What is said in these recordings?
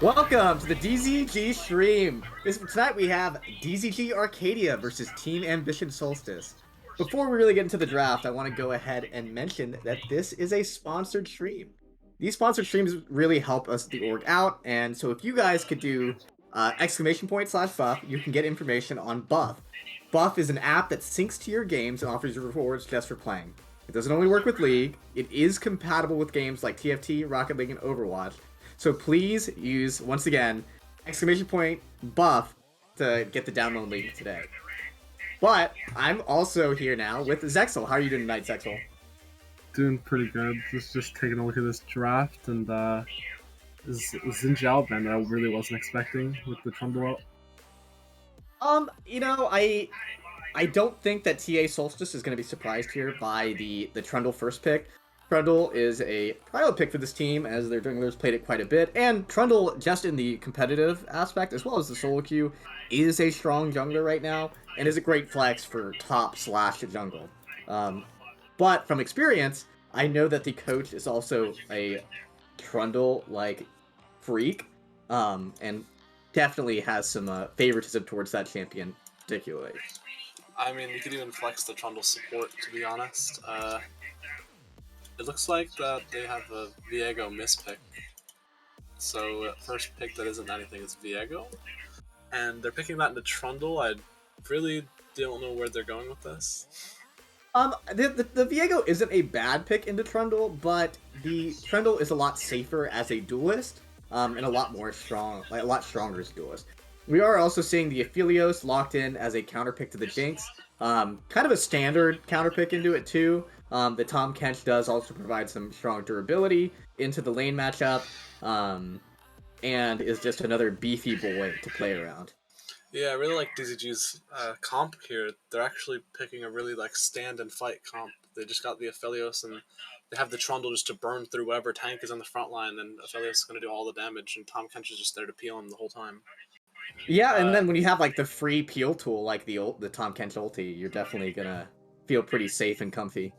Welcome to the DZG stream. Tonight we have DZG Arcadia versus Team Ambition Solstice. Before we really get into the draft, I want to go ahead and mention that this is a sponsored stream. These sponsored streams really help us the org out, and so if you guys could do !/buff, you can get information on Buff. Buff is an app that syncs to your games and offers you rewards just for playing. It doesn't only work with League, it is compatible with games like TFT, Rocket League, and Overwatch. So please use, once again, !buff to get the download link today. But I'm also here now with Zexel. How are you doing tonight, Zexel? Doing pretty good. Just taking a look at this draft, and Zinjao band I really wasn't expecting with the Trundle out. I don't think that TA Solstice is going to be surprised here by the Trundle first pick. Trundle is a pilot pick for this team, as their junglers played it quite a bit, and Trundle, just in the competitive aspect, as well as the solo queue, is a strong jungler right now, and is a great flex for top/jungle. But from experience, I know that the coach is also a Trundle-like freak, and definitely has some favoritism towards that champion, particularly. I mean, you could even flex the Trundle support, to be honest. It looks like that they have a Viego mispick. So first pick that isn't anything is Viego. And they're picking that into Trundle. I really don't know where they're going with this. The Viego isn't a bad pick into Trundle, but the Trundle is a lot safer as a duelist, and a lot stronger as a duelist. We are also seeing the Aphelios locked in as a counter pick to the Jinx. Kind of a standard counter pick into it too. The Tahm Kench does also provide some strong durability into the lane matchup, and is just another beefy boy to play around. Yeah, I really like DZG's comp here. They're actually picking a really stand and fight comp. They just got the Aphelios, and they have the Trundle just to burn through whatever tank is on the front line, and Aphelios is going to do all the damage, and Tahm Kench is just there to peel him the whole time. Yeah, and then when you have the free peel tool like the Tahm Kench ulti, you're definitely gonna feel pretty safe and comfy.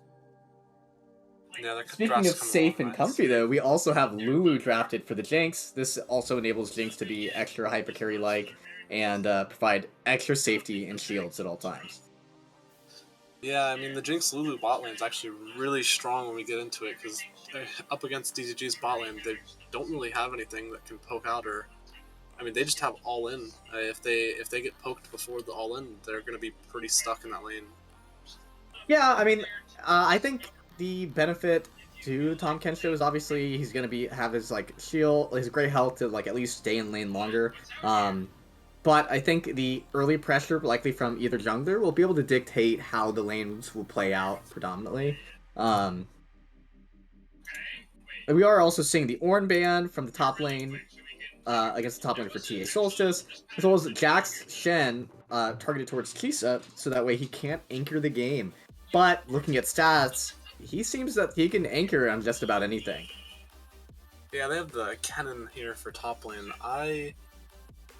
Yeah, Speaking of safe and comfy, though, we also have Lulu drafted for the Jinx. This also enables Jinx to be extra hyper carry-like and provide extra safety and shields at all times. Yeah, I mean, the Jinx Lulu bot lane is actually really strong when we get into it, because up against DZG's bot lane, they don't really have anything that can poke out, or I mean, they just have all-in. If they get poked before the all-in, they're going to be pretty stuck in that lane. Yeah, I mean, I think the benefit to Tahm Kench is obviously he's going to have his shield, his great health to at least stay in lane longer. But I think the early pressure, likely from either jungler, will be able to dictate how the lanes will play out predominantly. We are also seeing the Ornn ban from the top lane against the top lane for TA Solstice, as well as Jax Shen targeted towards Kisa, so that way he can't anchor the game. But looking at stats, he seems that he can anchor on just about anything. Yeah, they have the Kennen here for top lane. I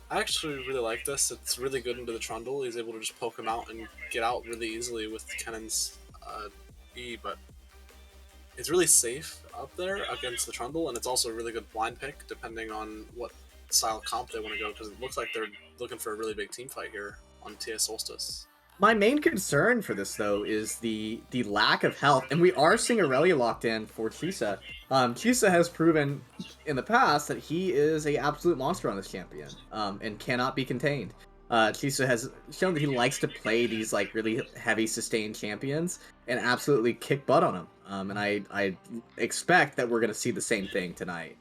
actually really like this. It's really good into the Trundle. He's able to just poke him out and get out really easily with Kennen's E, but it's really safe up there against the Trundle, and it's also a really good blind pick depending on what style comp they want to go, because it looks like they're looking for a really big team fight here on TA Solstice. My main concern for this, though, is the lack of health, and we are seeing Aurelia locked in for Chisa. Chisa has proven in the past that he is an absolute monster on this champion, and cannot be contained. Chisa has shown that he likes to play these really heavy sustained champions and absolutely kick butt on them. And I expect that we're going to see the same thing tonight.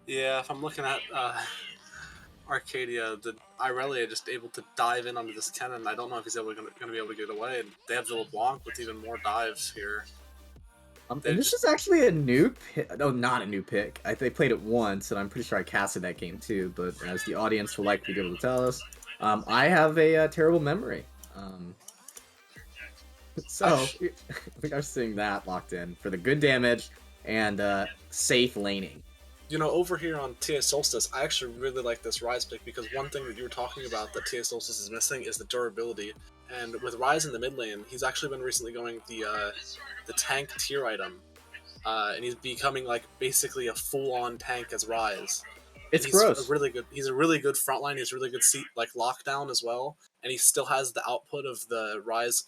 Yeah, if I'm looking at Arcadia, the Irelia just able to dive in onto this Kennen. I don't know if he's going to be able to get away. They have the LeBlanc with even more dives here. And this is actually a new pick. No, not a new pick. They played it once, and I'm pretty sure I casted that game too. But as the audience will likely be able to tell us, I have a terrible memory. So we are seeing that locked in for the good damage and safe laning. You know, over here on TA Solstice, I actually really like this Rise pick, because one thing that you were talking about that TA Solstice is missing is the durability. And with Rise in the mid lane, he's actually been recently going the tank tier item. and he's becoming like basically a full-on tank as Rise. It's He's gross. a really good. He's a really good frontline. He's really good seat like lockdown as well, and he still has the output of the Rise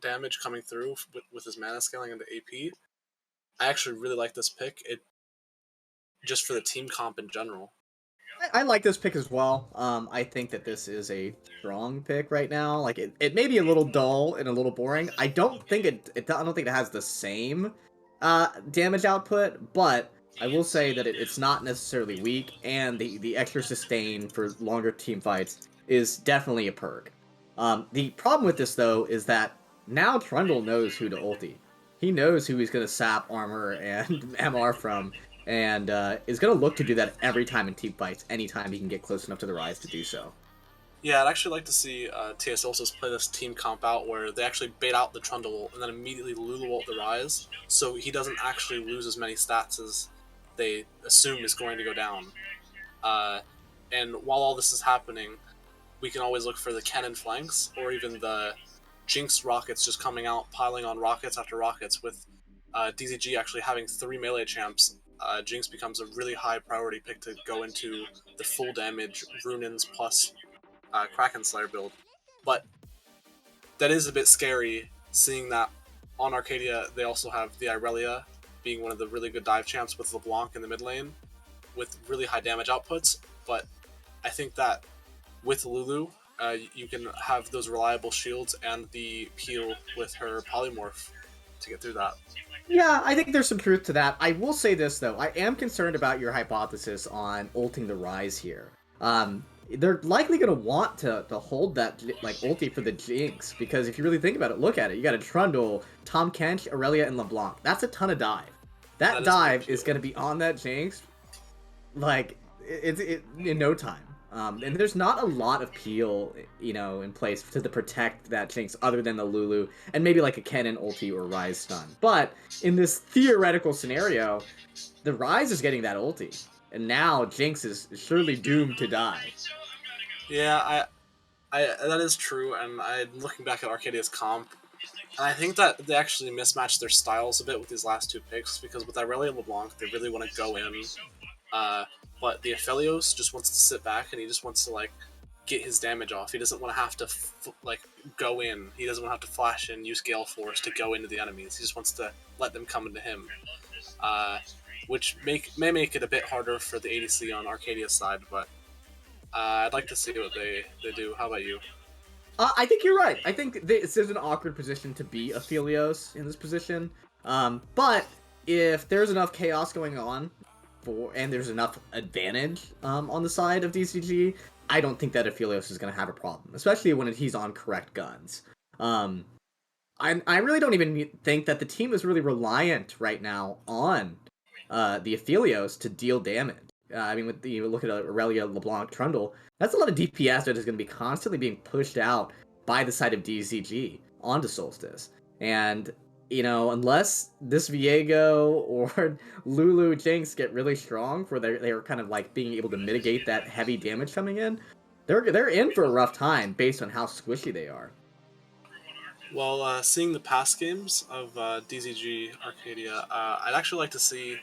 damage coming through with his mana scaling into AP. I actually really like this pick. It just for the team comp in general. I like this pick as well. I think that this is a strong pick right now. Like it may be a little dull and a little boring. I don't think I don't think it has the same damage output, but I will say that it's not necessarily weak, and the extra sustain for longer team fights is definitely a perk. The problem with this though is that now Trundle knows who to ulti. He knows who he's gonna sap armor and MR from, and is going to look to do that every time in team fights, anytime he can get close enough to the Rise to do so. Yeah, I'd actually like to see TS Solstice play this team comp out where they actually bait out the Trundle and then immediately Lulu ult the Rise, so he doesn't actually lose as many stats as they assume is going to go down. And while all this is happening, we can always look for the cannon flanks or even the Jinx rockets just coming out, piling on rockets after rockets. With DZG actually having 3 melee champs, Jinx becomes a really high priority pick to go into the full damage Runins plus Kraken Slayer build. But that is a bit scary, seeing that on Arcadia they also have the Irelia being one of the really good dive champs with LeBlanc in the mid lane with really high damage outputs. But I think that with Lulu, you can have those reliable shields and the peel with her polymorph to get through that. Yeah, I think there's some truth to that. I will say this, though. I am concerned about your hypothesis on ulting the Rise here. They're likely going to want to hold that like ulti for the Jinx, because if you really think about it, look at it. You got a Trundle, Tom Kench, Aurelia, and LeBlanc. That's a ton of dive. That dive is going to be on that Jinx, like, it's in no time. And there's not a lot of peel, in place to protect that Jinx other than the Lulu and maybe like a Cannon ulti or Rise stun. But in this theoretical scenario, the Rise is getting that ulti, and now Jinx is surely doomed to die. Yeah, I that is true, and I'm looking back at Arcadia's comp, and I think that they actually mismatched their styles a bit with these last two picks, because with Irelia and LeBlanc, they really want to go in, but the Aphelios just wants to sit back, and he just wants to, like, get his damage off. He doesn't want to have to, go in. He doesn't want to have to flash and use Gale Force to go into the enemies. He just wants to let them come into him, which may make it a bit harder for the ADC on Arcadia's side, but I'd like to see what they do. How about you? I think you're right. I think this is an awkward position to be Aphelios in this position. But if there's enough chaos going on, and there's enough advantage on the side of DZG, I don't think that Aphelios is going to have a problem, especially when he's on correct guns. I really don't even think that the team is really reliant right now on the Aphelios to deal damage. I mean, with you look at Aurelia, LeBlanc, Trundle, that's a lot of DPS that is going to be constantly being pushed out by the side of DZG onto Solstice. And, unless this Viego or Lulu Jinx get really strong, where they're kind of like being able to mitigate that heavy damage coming in, they're in for a rough time based on how squishy they are. Well, seeing the past games of DZG Arcadia, I'd actually like to see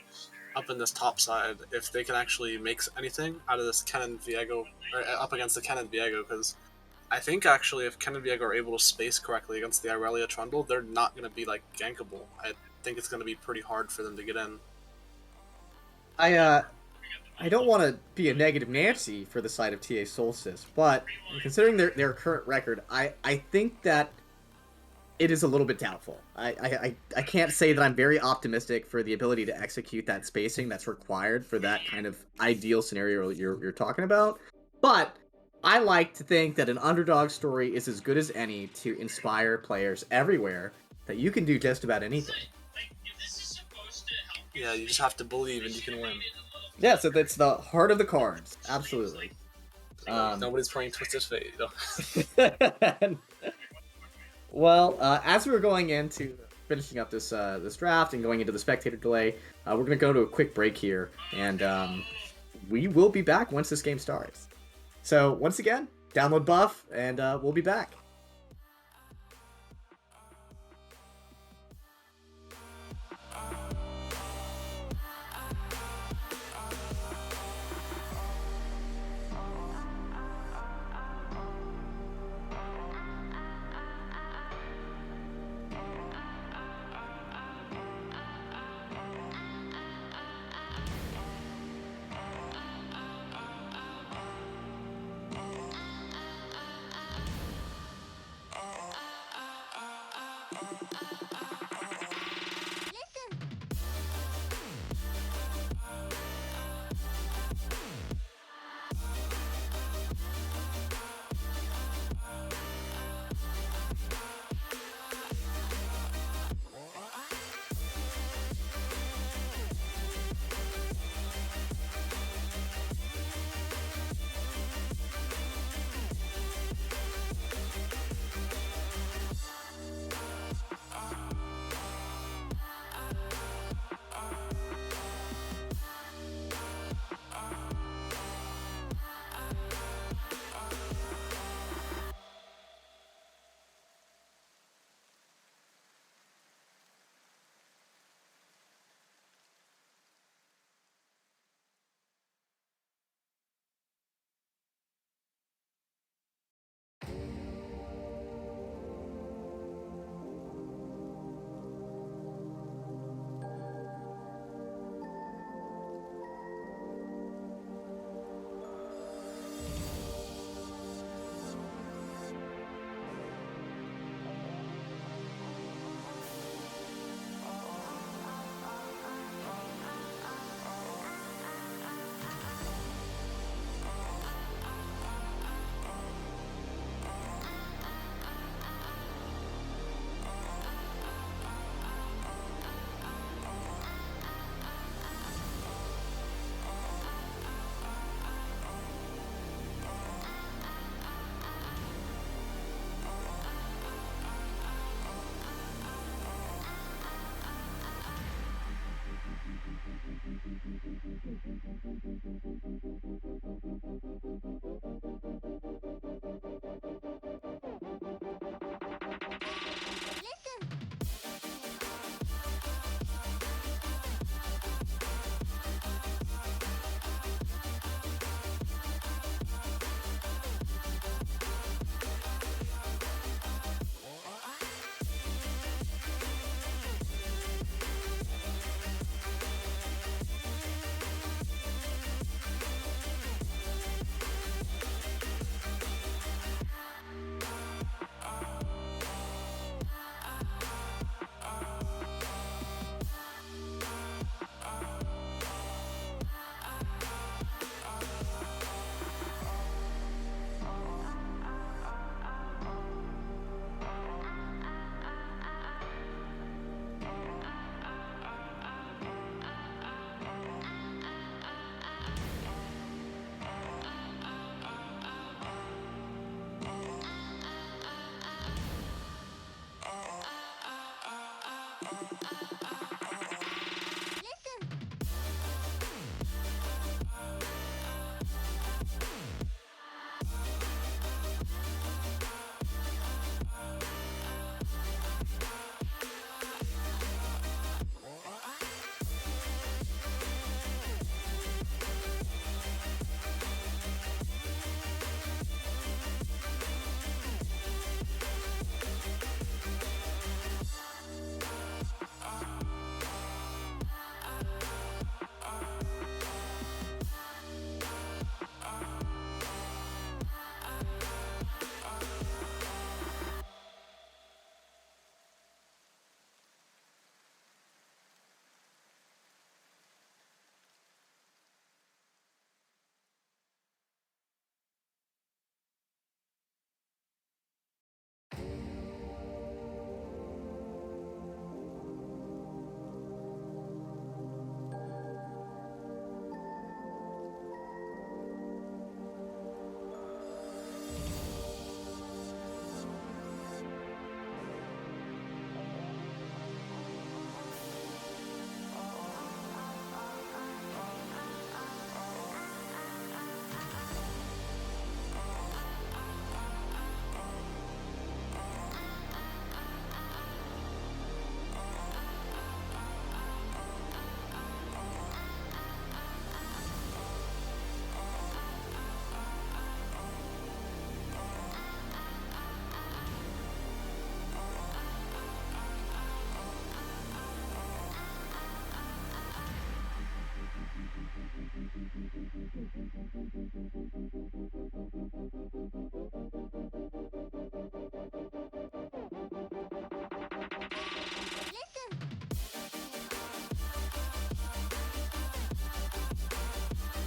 up in this top side if they can actually make anything out of this Ken and Viego, or up against the Ken and Viego, because I think actually if Ken and Viego are able to space correctly against the Irelia Trundle, they're not going to be like gankable. I think it's going to be pretty hard for them to get in. I don't want to be a negative Nancy for the side of TA Solstice, but considering their current record, I think that it is a little bit doubtful. I can't say that I'm very optimistic for the ability to execute that spacing that's required for that kind of ideal scenario you're talking about. But I like to think that an underdog story is as good as any to inspire players everywhere that you can do just about anything. Yeah, you just have to believe and you can win. Yeah, so that's the heart of the cards. Absolutely. Nobody's playing Twisted Fate. Well, as we were going into finishing up this draft and going into the spectator delay, we're going to go to a quick break here, and we will be back once this game starts. So, once again, download buff, and we'll be back.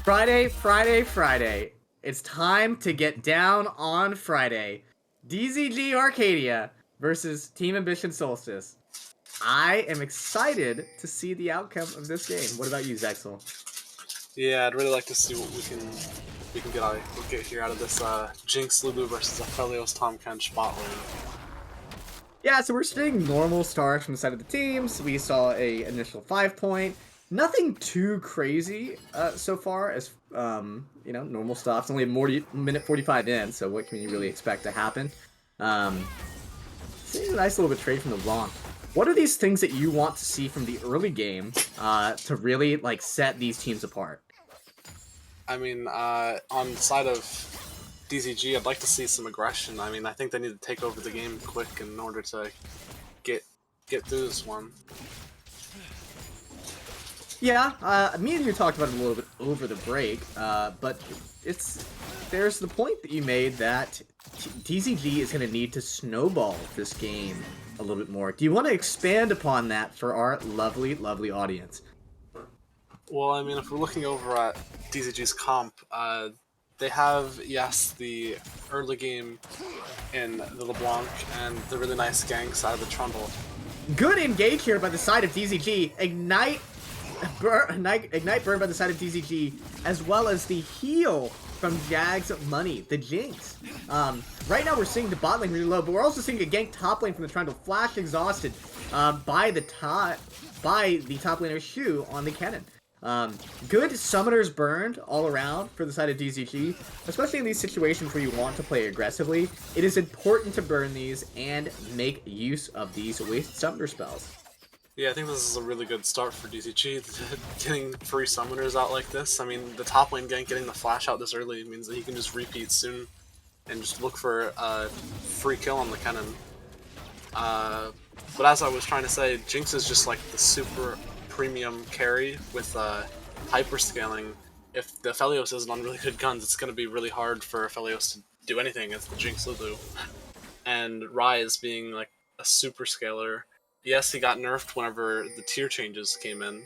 Friday, Friday, Friday. It's time to get down on Friday. DZG Arcadia versus Team Ambition Solstice. I am excited to see the outcome of this game. What about you, Zexel? Yeah, I'd really like to see what we can get here out of this Jinx Lulu versus Aphelios Tom Kench bot lane. Yeah, so we're seeing normal starts from the side of the teams. We saw a initial 5-point. Nothing too crazy so far as, normal stuff. It's only a minute 45 in, so what can you really expect to happen? Seeing a nice little bit trade from the Blanc. What are these things that you want to see from the early game to really, set these teams apart? I mean, on the side of DZG, I'd like to see some aggression. I mean, I think they need to take over the game quick in order to get through this one. Yeah, me and you talked about it a little bit over the break, but there's the point that you made that DZG is going to need to snowball this game a little bit more. Do you want to expand upon that for our lovely, lovely audience? Well, I mean, if we're looking over at DZG's comp, they have, yes, the early game in the LeBlanc and the really nice gang side of the Trundle. Good engage here by the side of DZG. Ignite burn by the side of DZG, as well as the heal from Jag's Money, the Jinx. Right now we're seeing the bot lane really low, but we're also seeing a gank top lane from the Trundle. Flash exhausted by the top laner Shu on the cannon. Good summoners burned all around for the side of DZG, especially in these situations where you want to play aggressively. It is important to burn these and make use of these wasted summoner spells. Yeah, I think this is a really good start for DZG, getting free summoners out like this. I mean, the top lane gank getting the flash out this early means that he can just repeat soon and just look for a free kill on the cannon. But as I was trying to say, Jinx is just like the super premium carry with hyperscaling. If the Aphelios isn't on really good guns, it's going to be really hard for Aphelios to do anything against the Jinx Lulu. And Rise being like a super scaler. Yes, he got nerfed whenever the tier changes came in,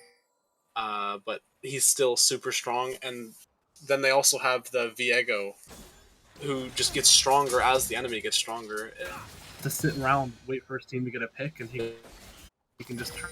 but he's still super strong. And then they also have the Viego, who just gets stronger as the enemy gets stronger. To sit around, wait for his team to get a pick, and he can just turn.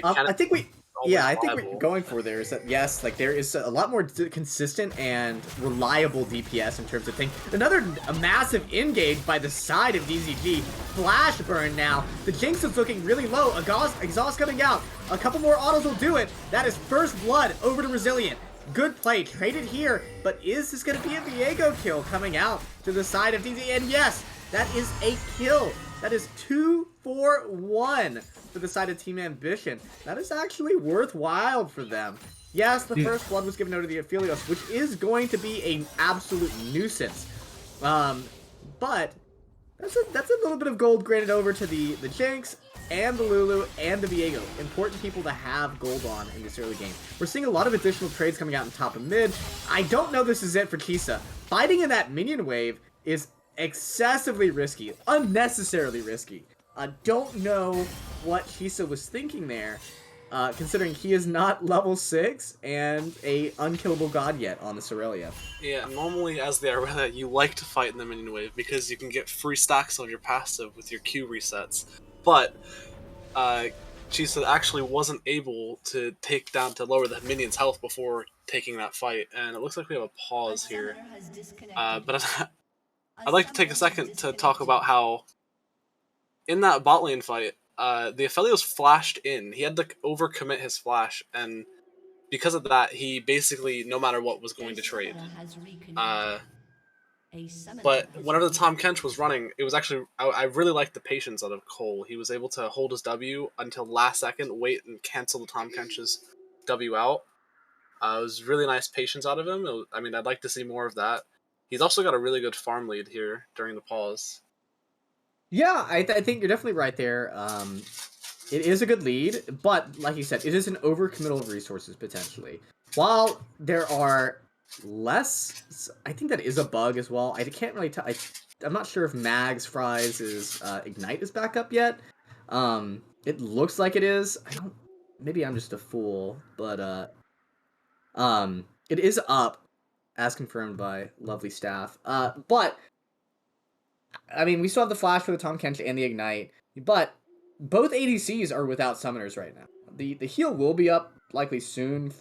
I think we're going for there is that, yes, like there is a lot more consistent and reliable DPS in terms of things. Another massive engage by the side of DZG. Flash burn now. The Jinx is looking really low. Exhaust coming out. A couple more autos will do it. That is first blood over to Resilient. Good play, traded here, but is this going to be a Viego kill coming out to the side of DZ? And yes, that is a kill. That is 2-4-1 for the side of Team Ambition. That is actually worthwhile for them. Yes, the first blood was given over to the Aphelios, which is going to be an absolute nuisance. But that's a little bit of gold granted over to the Jinx and the Lulu and the Viego. Important people to have gold on in this early game. We're seeing a lot of additional trades coming out in top and mid. I don't know this is it for Kisa. Fighting in that minion wave is excessively risky, unnecessarily risky. I don't know what Kisa was thinking there, considering he is not level 6 and a unkillable god yet on the Sorelia. Yeah, normally as the Arcadia, you like to fight in the minion wave because you can get free stacks on your passive with your Q resets. But Chisa actually wasn't able to lower the minion's health before taking that fight, and it looks like we have a pause here. But I'd like to take a second to talk about how in that bot lane fight, the Aphelios flashed in. He had to overcommit his flash, and because of that, he basically, no matter what, was going to trade. But whenever the Tom Kench was running, it was actually, I really liked the patience out of Cole. He was able to hold his W until last second, wait and cancel the Tom Kench's W out. It was really nice patience out of him. I mean, I'd like to see more of that. He's also got a really good farm lead here during the pause. Yeah, I think you're definitely right there. It is a good lead, but like you said, it is an overcommittal of resources potentially. While there are less, I think that is a bug as well. I can't really tell. I'm not sure if Mag's Fries is Ignite is back up yet. It looks like it is. I don't. Maybe I'm just a fool, but it is up, as confirmed by lovely staff. But I mean, we still have the Flash for the Tom Kench and the Ignite, but both ADCs are without summoners right now. The heal will be up likely soon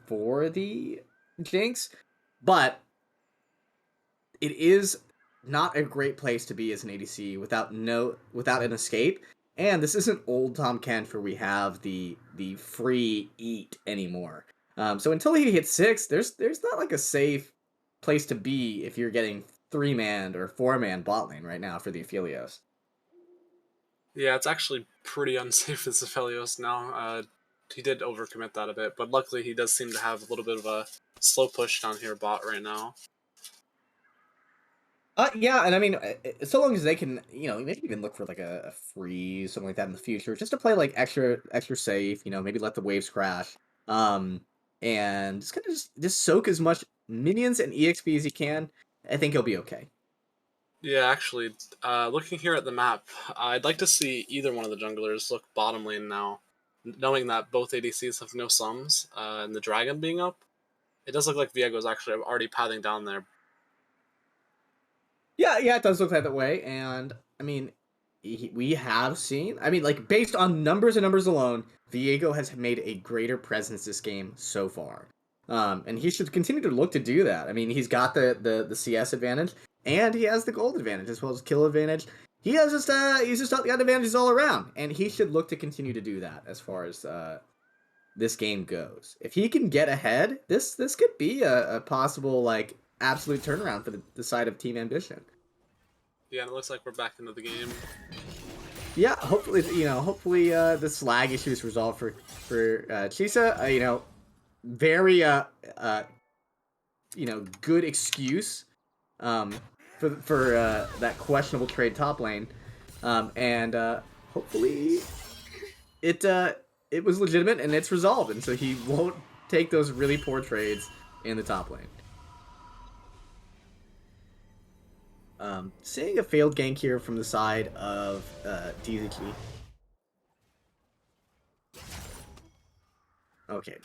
for the Jinx, but it is not a great place to be as an ADC without an escape. And this isn't old Tom Kench where we have the free eat anymore. So until he hits 6, there's not like a safe place to be if you're getting 3-man or 4-man bot lane right now for the Aphelios. Yeah, it's actually pretty unsafe as Aphelios now. He did overcommit that a bit, but luckily he does seem to have a little bit of a slow push down here bot right now. Yeah, and I mean, so long as they can, maybe even look for like a freeze, something like that in the future, just to play like extra safe, maybe let the waves crash, and just kind of just soak as much minions and EXP as you can. I think he'll be okay. Yeah, actually, looking here at the map, I'd like to see either one of the junglers look bottom lane now, knowing that both ADCs have no sums, and the dragon being up. It does look like Viego's actually already pathing down there. Yeah, it does look that way, and I mean, we have seen. I mean, like based on numbers and numbers alone, Viego has made a greater presence this game so far, and he should continue to look to do that. I mean, he's got the CS advantage, and he has the gold advantage as well as kill advantage. he's just got advantages all around, and he should look to continue to do that as far as this game goes. If he can get ahead, this could be a possible like absolute turnaround for the side of Team Ambition. Yeah, and it looks like we're back into the game. Yeah, hopefully hopefully the slag issue is resolved for Chisa. Very good excuse for that questionable trade top lane, and hopefully it was legitimate and it's resolved, and so he won't take those really poor trades in the top lane. Seeing a failed gank here from the side of DZG. Okay.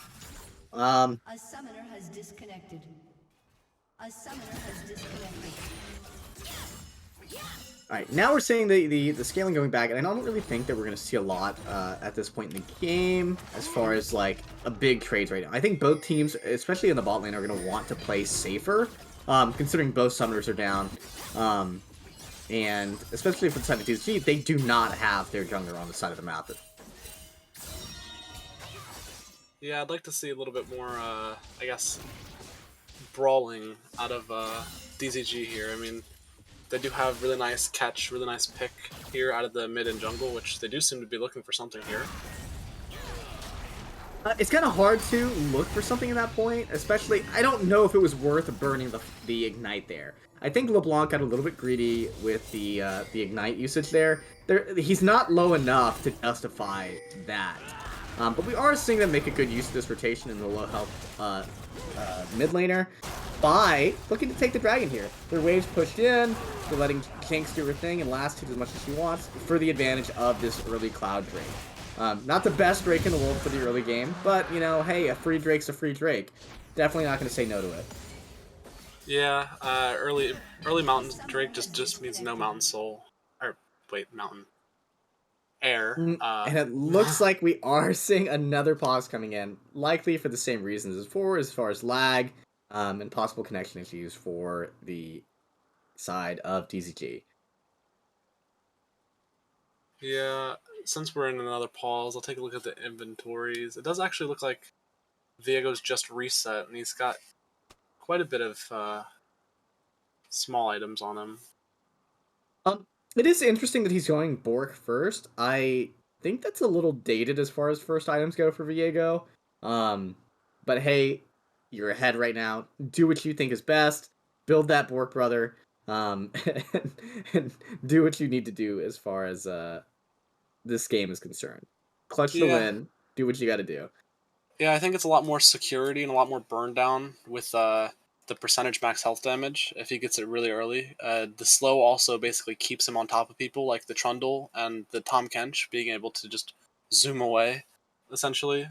A summoner has disconnected. A summoner has disconnected. Alright, now we're seeing the scaling going back, and I don't really think that we're going to see a lot at this point in the game as far as, like, a big trades right now. I think both teams, especially in the bot lane, are going to want to play safer, considering both summoners are down. And especially for the side of DZG, they do not have their jungler on the side of the map. Yeah, I'd like to see a little bit more, I guess, brawling out of DZG here. I mean, they do have really nice catch, really nice pick here out of the mid and jungle, which they do seem to be looking for something here. It's kind of hard to look for something at that point, especially, I don't know if it was worth burning the Ignite there. I think LeBlanc got a little bit greedy with the Ignite usage there. He's not low enough to justify that. But we are seeing them make a good use of this rotation in the low health mid laner by looking to take the dragon here. Their waves pushed in, they're letting Jinx do her thing and last hit as much as she wants for the advantage of this early Cloud Drake. Not the best Drake in the world for the early game, but, hey, a free Drake's a free Drake. Definitely not going to say no to it. Yeah, early Mountain Drake just means no Mountain Soul. Or, wait, Mountain Air. And it looks like we are seeing another pause coming in, likely for the same reasons as before, as far as lag and possible connection issues for the side of DZG. Yeah, since we're in another pause, I'll take a look at the inventories. It does actually look like Viego's just reset, and he's got quite a bit of small items on him. It is interesting that he's going Bork first. I think that's a little dated as far as first items go for Viego. But hey, you're ahead right now. Do what you think is best. Build that Bork, brother. And do what you need to do as far as this game is concerned. Clutch the win. Do what you got to do. Yeah, I think it's a lot more security and a lot more burn down with the percentage max health damage if he gets it really early. The slow also basically keeps him on top of people, like the Trundle and the Tom Kench being able to just zoom away, essentially.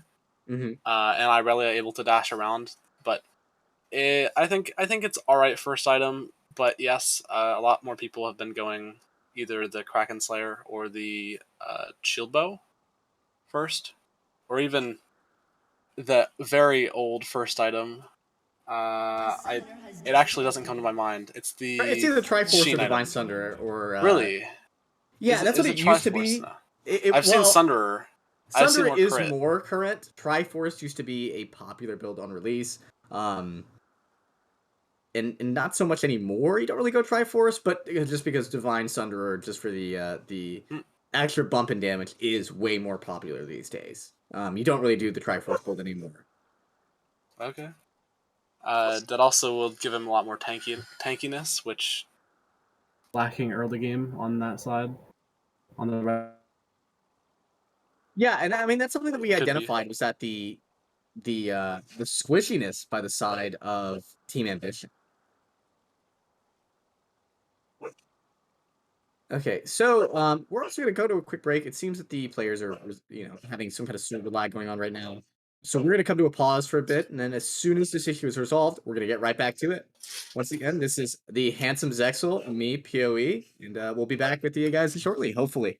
Mm-hmm. And Irelia able to dash around. But I think it's alright first item, but yes, a lot more people have been going either the Kraken Slayer or the Shield Bow first, or even the very old first item. It actually doesn't come to my mind. It's either Triforce or Divine item. Sunder or really. Yeah, that's what it used to be. I've seen Sunderer. Sunder is more current. Triforce used to be a popular build on release, and not so much anymore. You don't really go Triforce, but just because Divine Sunderer, just for the extra bump in damage, is way more popular these days. You don't really do the Triforce build anymore. Okay. That also will give him a lot more tankiness, which lacking early game on that side. On the right. Yeah, and I mean that's something that we identified was that the squishiness by the side of Team Ambition. Okay, so we're also going to go to a quick break. It seems that the players are, having some kind of server lag going on right now. So we're going to come to a pause for a bit, and then as soon as this issue is resolved, we're going to get right back to it. Once again, this is the handsome Zexel and me, PoE, and we'll be back with you guys shortly, hopefully.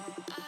Ah.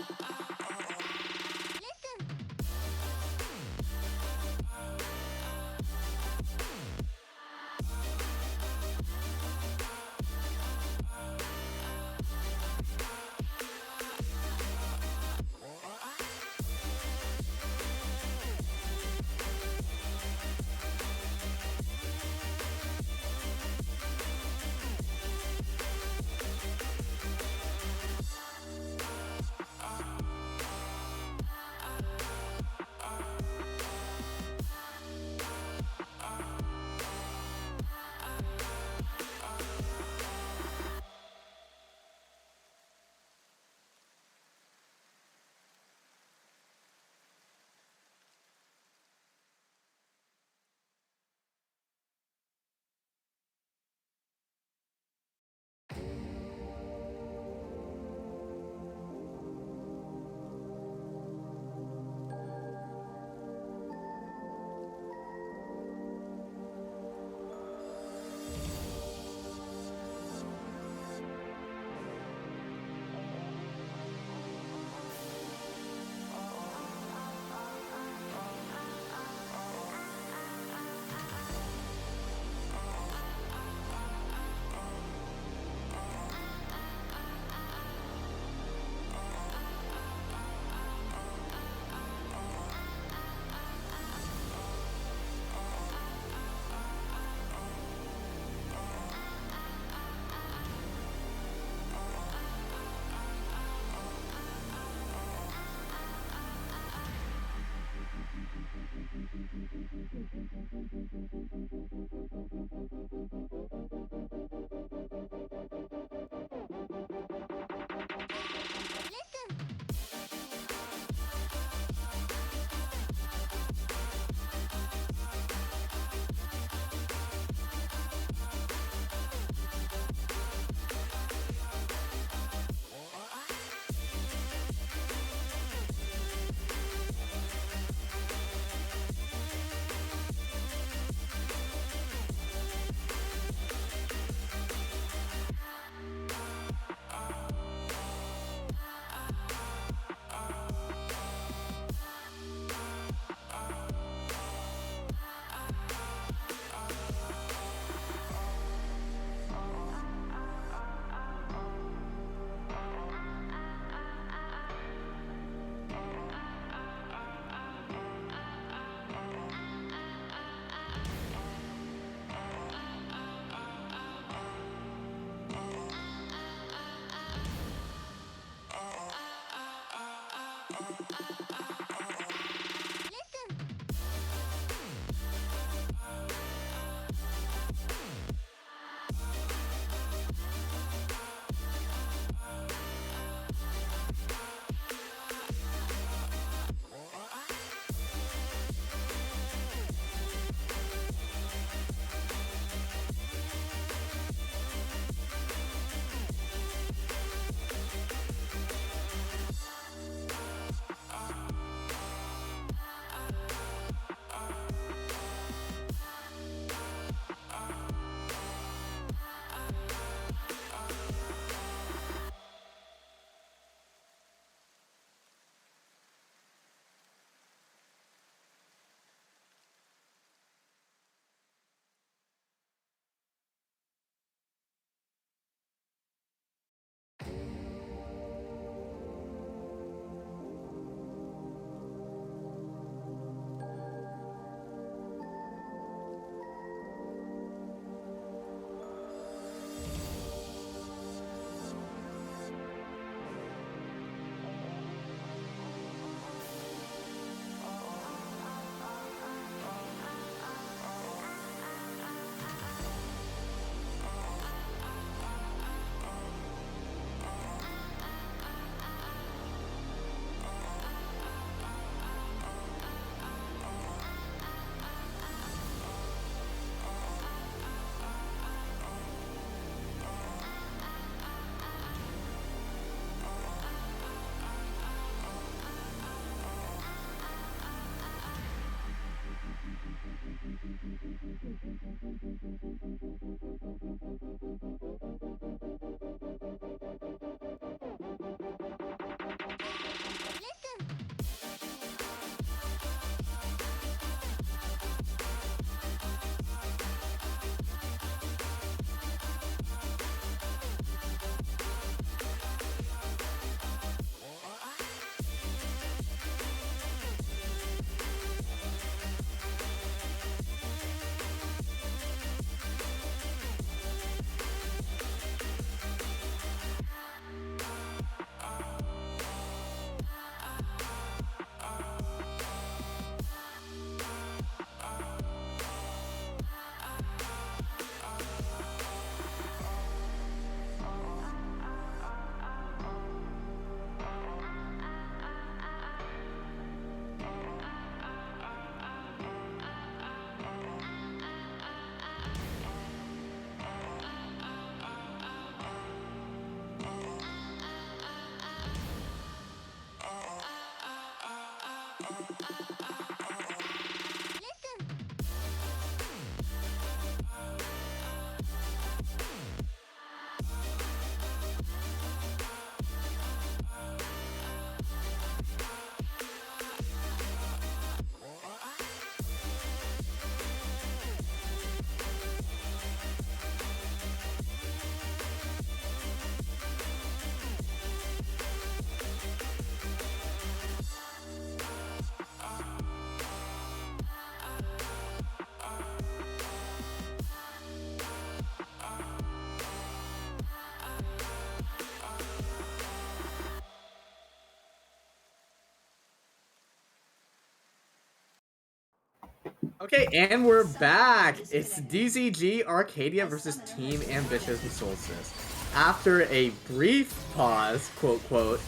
Okay, and we're back. It's DZG Arcadia versus Team Ambitious and Solstice. After a brief pause, quote quote,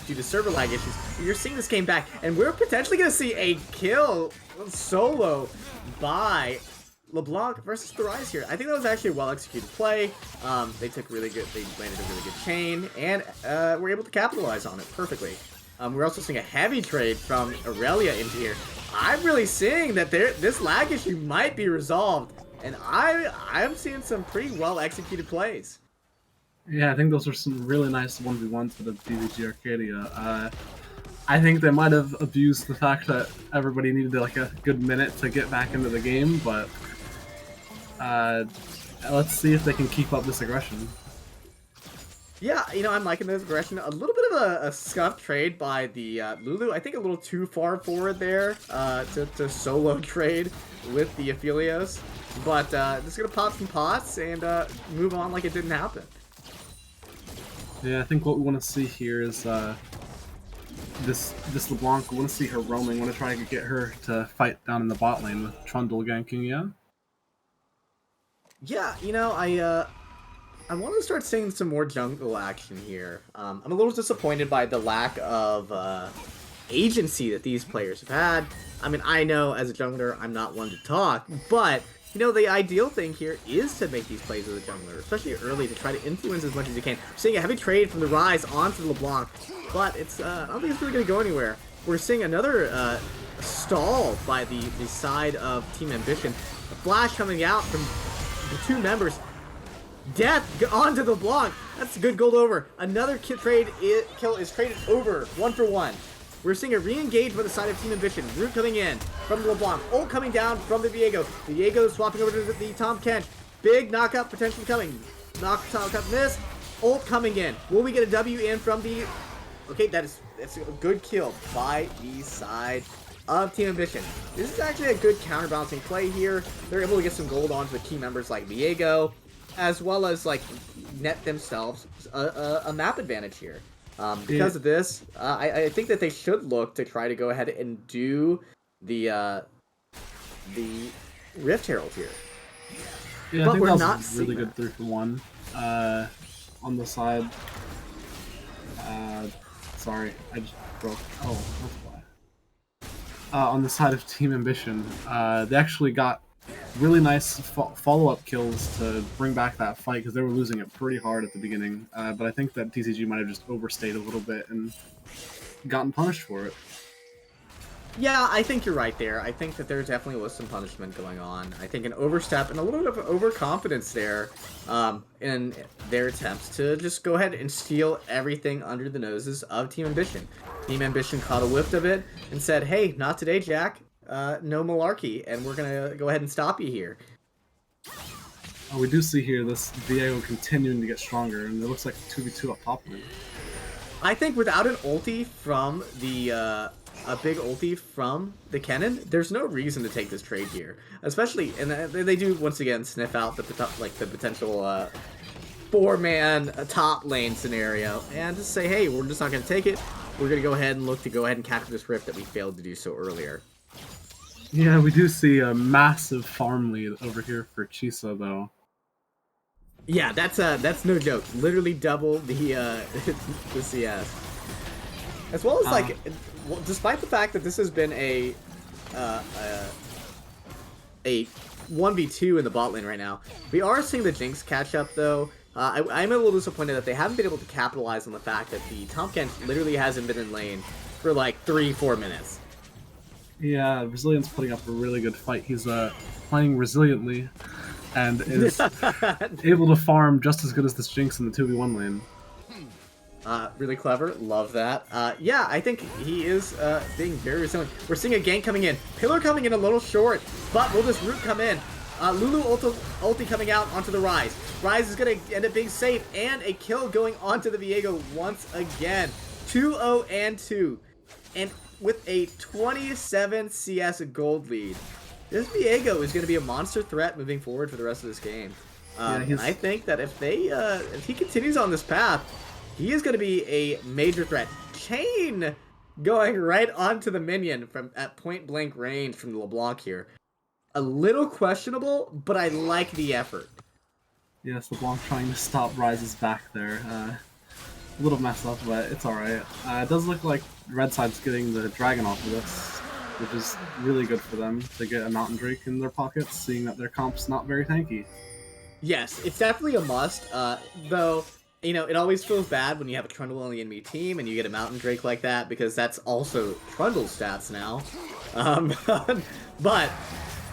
due to server lag issues, you're seeing this game back, and we're potentially going to see a kill solo by LeBlanc versus the Rise here. I think that was actually a well-executed play. They landed a really good chain, and were able to capitalize on it perfectly. We're also seeing a heavy trade from Aurelia into here. I'm really seeing that this lag issue might be resolved, and I'm seeing some pretty well-executed plays. Yeah, I think those are some really nice 1v1s for the DZG Arcadia. I think they might have abused the fact that everybody needed like a good minute to get back into the game, but let's see if they can keep up this aggression. Yeah, you know, I'm liking this aggression. A little bit of a scuffed trade by the Lulu. I think a little too far forward there to solo trade with the Aphelios. But just going to pop some pots and move on like it didn't happen. Yeah, I think what we want to see here is this LeBlanc. We want to see her roaming. We want to try and get her to fight down in the bot lane with Trundle ganking, yeah? Yeah, you know, I want to start seeing some more jungle action here. I'm a little disappointed by the lack of agency that these players have had. I mean, I know as a jungler, I'm not one to talk, but, you know, the ideal thing here is to make these plays as a jungler, especially early, to try to influence as much as you can. We're seeing a heavy trade from the Rise onto LeBlanc, but it's I don't think it's really going to go anywhere. We're seeing another stall by the side of Team Ambition. A flash coming out from the two members. Death onto the block. That's a good gold over. Another kill is traded over, 1-for-1. We're seeing a re-engage by the side of Team Ambition. Root coming in from the LeBlanc. Ult coming down from the Viego. Viego swapping over to the Tom Kent. Big knockup potentially coming. Knockup miss. Ult coming in. Will we get a W in from the... Okay, that's a good kill by the side of Team Ambition. This is actually a good counterbalancing play here. They're able to get some gold onto the key members like Viego, as well as like net themselves a map advantage here. Because of this, I think that they should look to try to go ahead and do the Rift Herald here. Yeah, but I think we're that not was a really seeing good 3-for-1 on the side. Sorry, I just broke. Oh, that's why. On the side of Team Ambition, they actually got really nice follow-up kills to bring back that fight because they were losing it pretty hard at the beginning. But I think that DZG might have just overstayed a little bit and gotten punished for it. Yeah, I think you're right there. I think that there definitely was some punishment going on. I think an overstep and a little bit of overconfidence there in their attempts to just go ahead and steal everything under the noses of Team Ambition. Team Ambition caught a whiff of it and said, hey, not today, Jack. No malarkey, and we're going to go ahead and stop you here. We do see here this Viego continuing to get stronger, and it looks like 2v2 up top. I think without an ulti from the... a big ulti from the Kennen, there's no reason to take this trade here. Especially, and they do once again sniff out the potential 4-man top lane scenario, and just say, hey, we're just not going to take it. We're going to go ahead and look to go ahead and capture this rift that we failed to do so earlier. Yeah, we do see a massive farm lead over here for Chisa, though. Yeah, that's no joke. Literally double the the CS. As well as like, despite the fact that this has been a 1v2 in the bot lane right now, we are seeing the Jinx catch up though. I'm a little disappointed that they haven't been able to capitalize on the fact that the Tomcat literally hasn't been in lane for like 3-4 minutes. Yeah, Brazilian's putting up a really good fight. He's playing resiliently and is able to farm just as good as this Jinx in the 2v1 lane. Really clever. Love that. Yeah, I think he is being very resilient. We're seeing a gank coming in. Pillar coming in a little short, but will this root come in? Lulu ulti coming out onto the Ryze. Ryze is going to end up being safe, and a kill going onto the Viego once again. 2-0 and 2. And with a 27 CS gold lead, this Viego is going to be a monster threat moving forward for the rest of this game. I think that if he continues on this path, he is going to be a major threat. Chain going right onto the minion at point blank range from the LeBlanc here. A little questionable, but I like the effort. Yes, LeBlanc trying to stop Ryze's back there. A little messed up, but it's alright. It does look like Red Side's getting the dragon off of this, which is really good for them to get a Mountain Drake in their pockets, seeing that their comp's not very tanky. Yes, it's definitely a must, though, you know, it always feels bad when you have a Trundle on the enemy team and you get a Mountain Drake like that, because that's also Trundle's stats now. But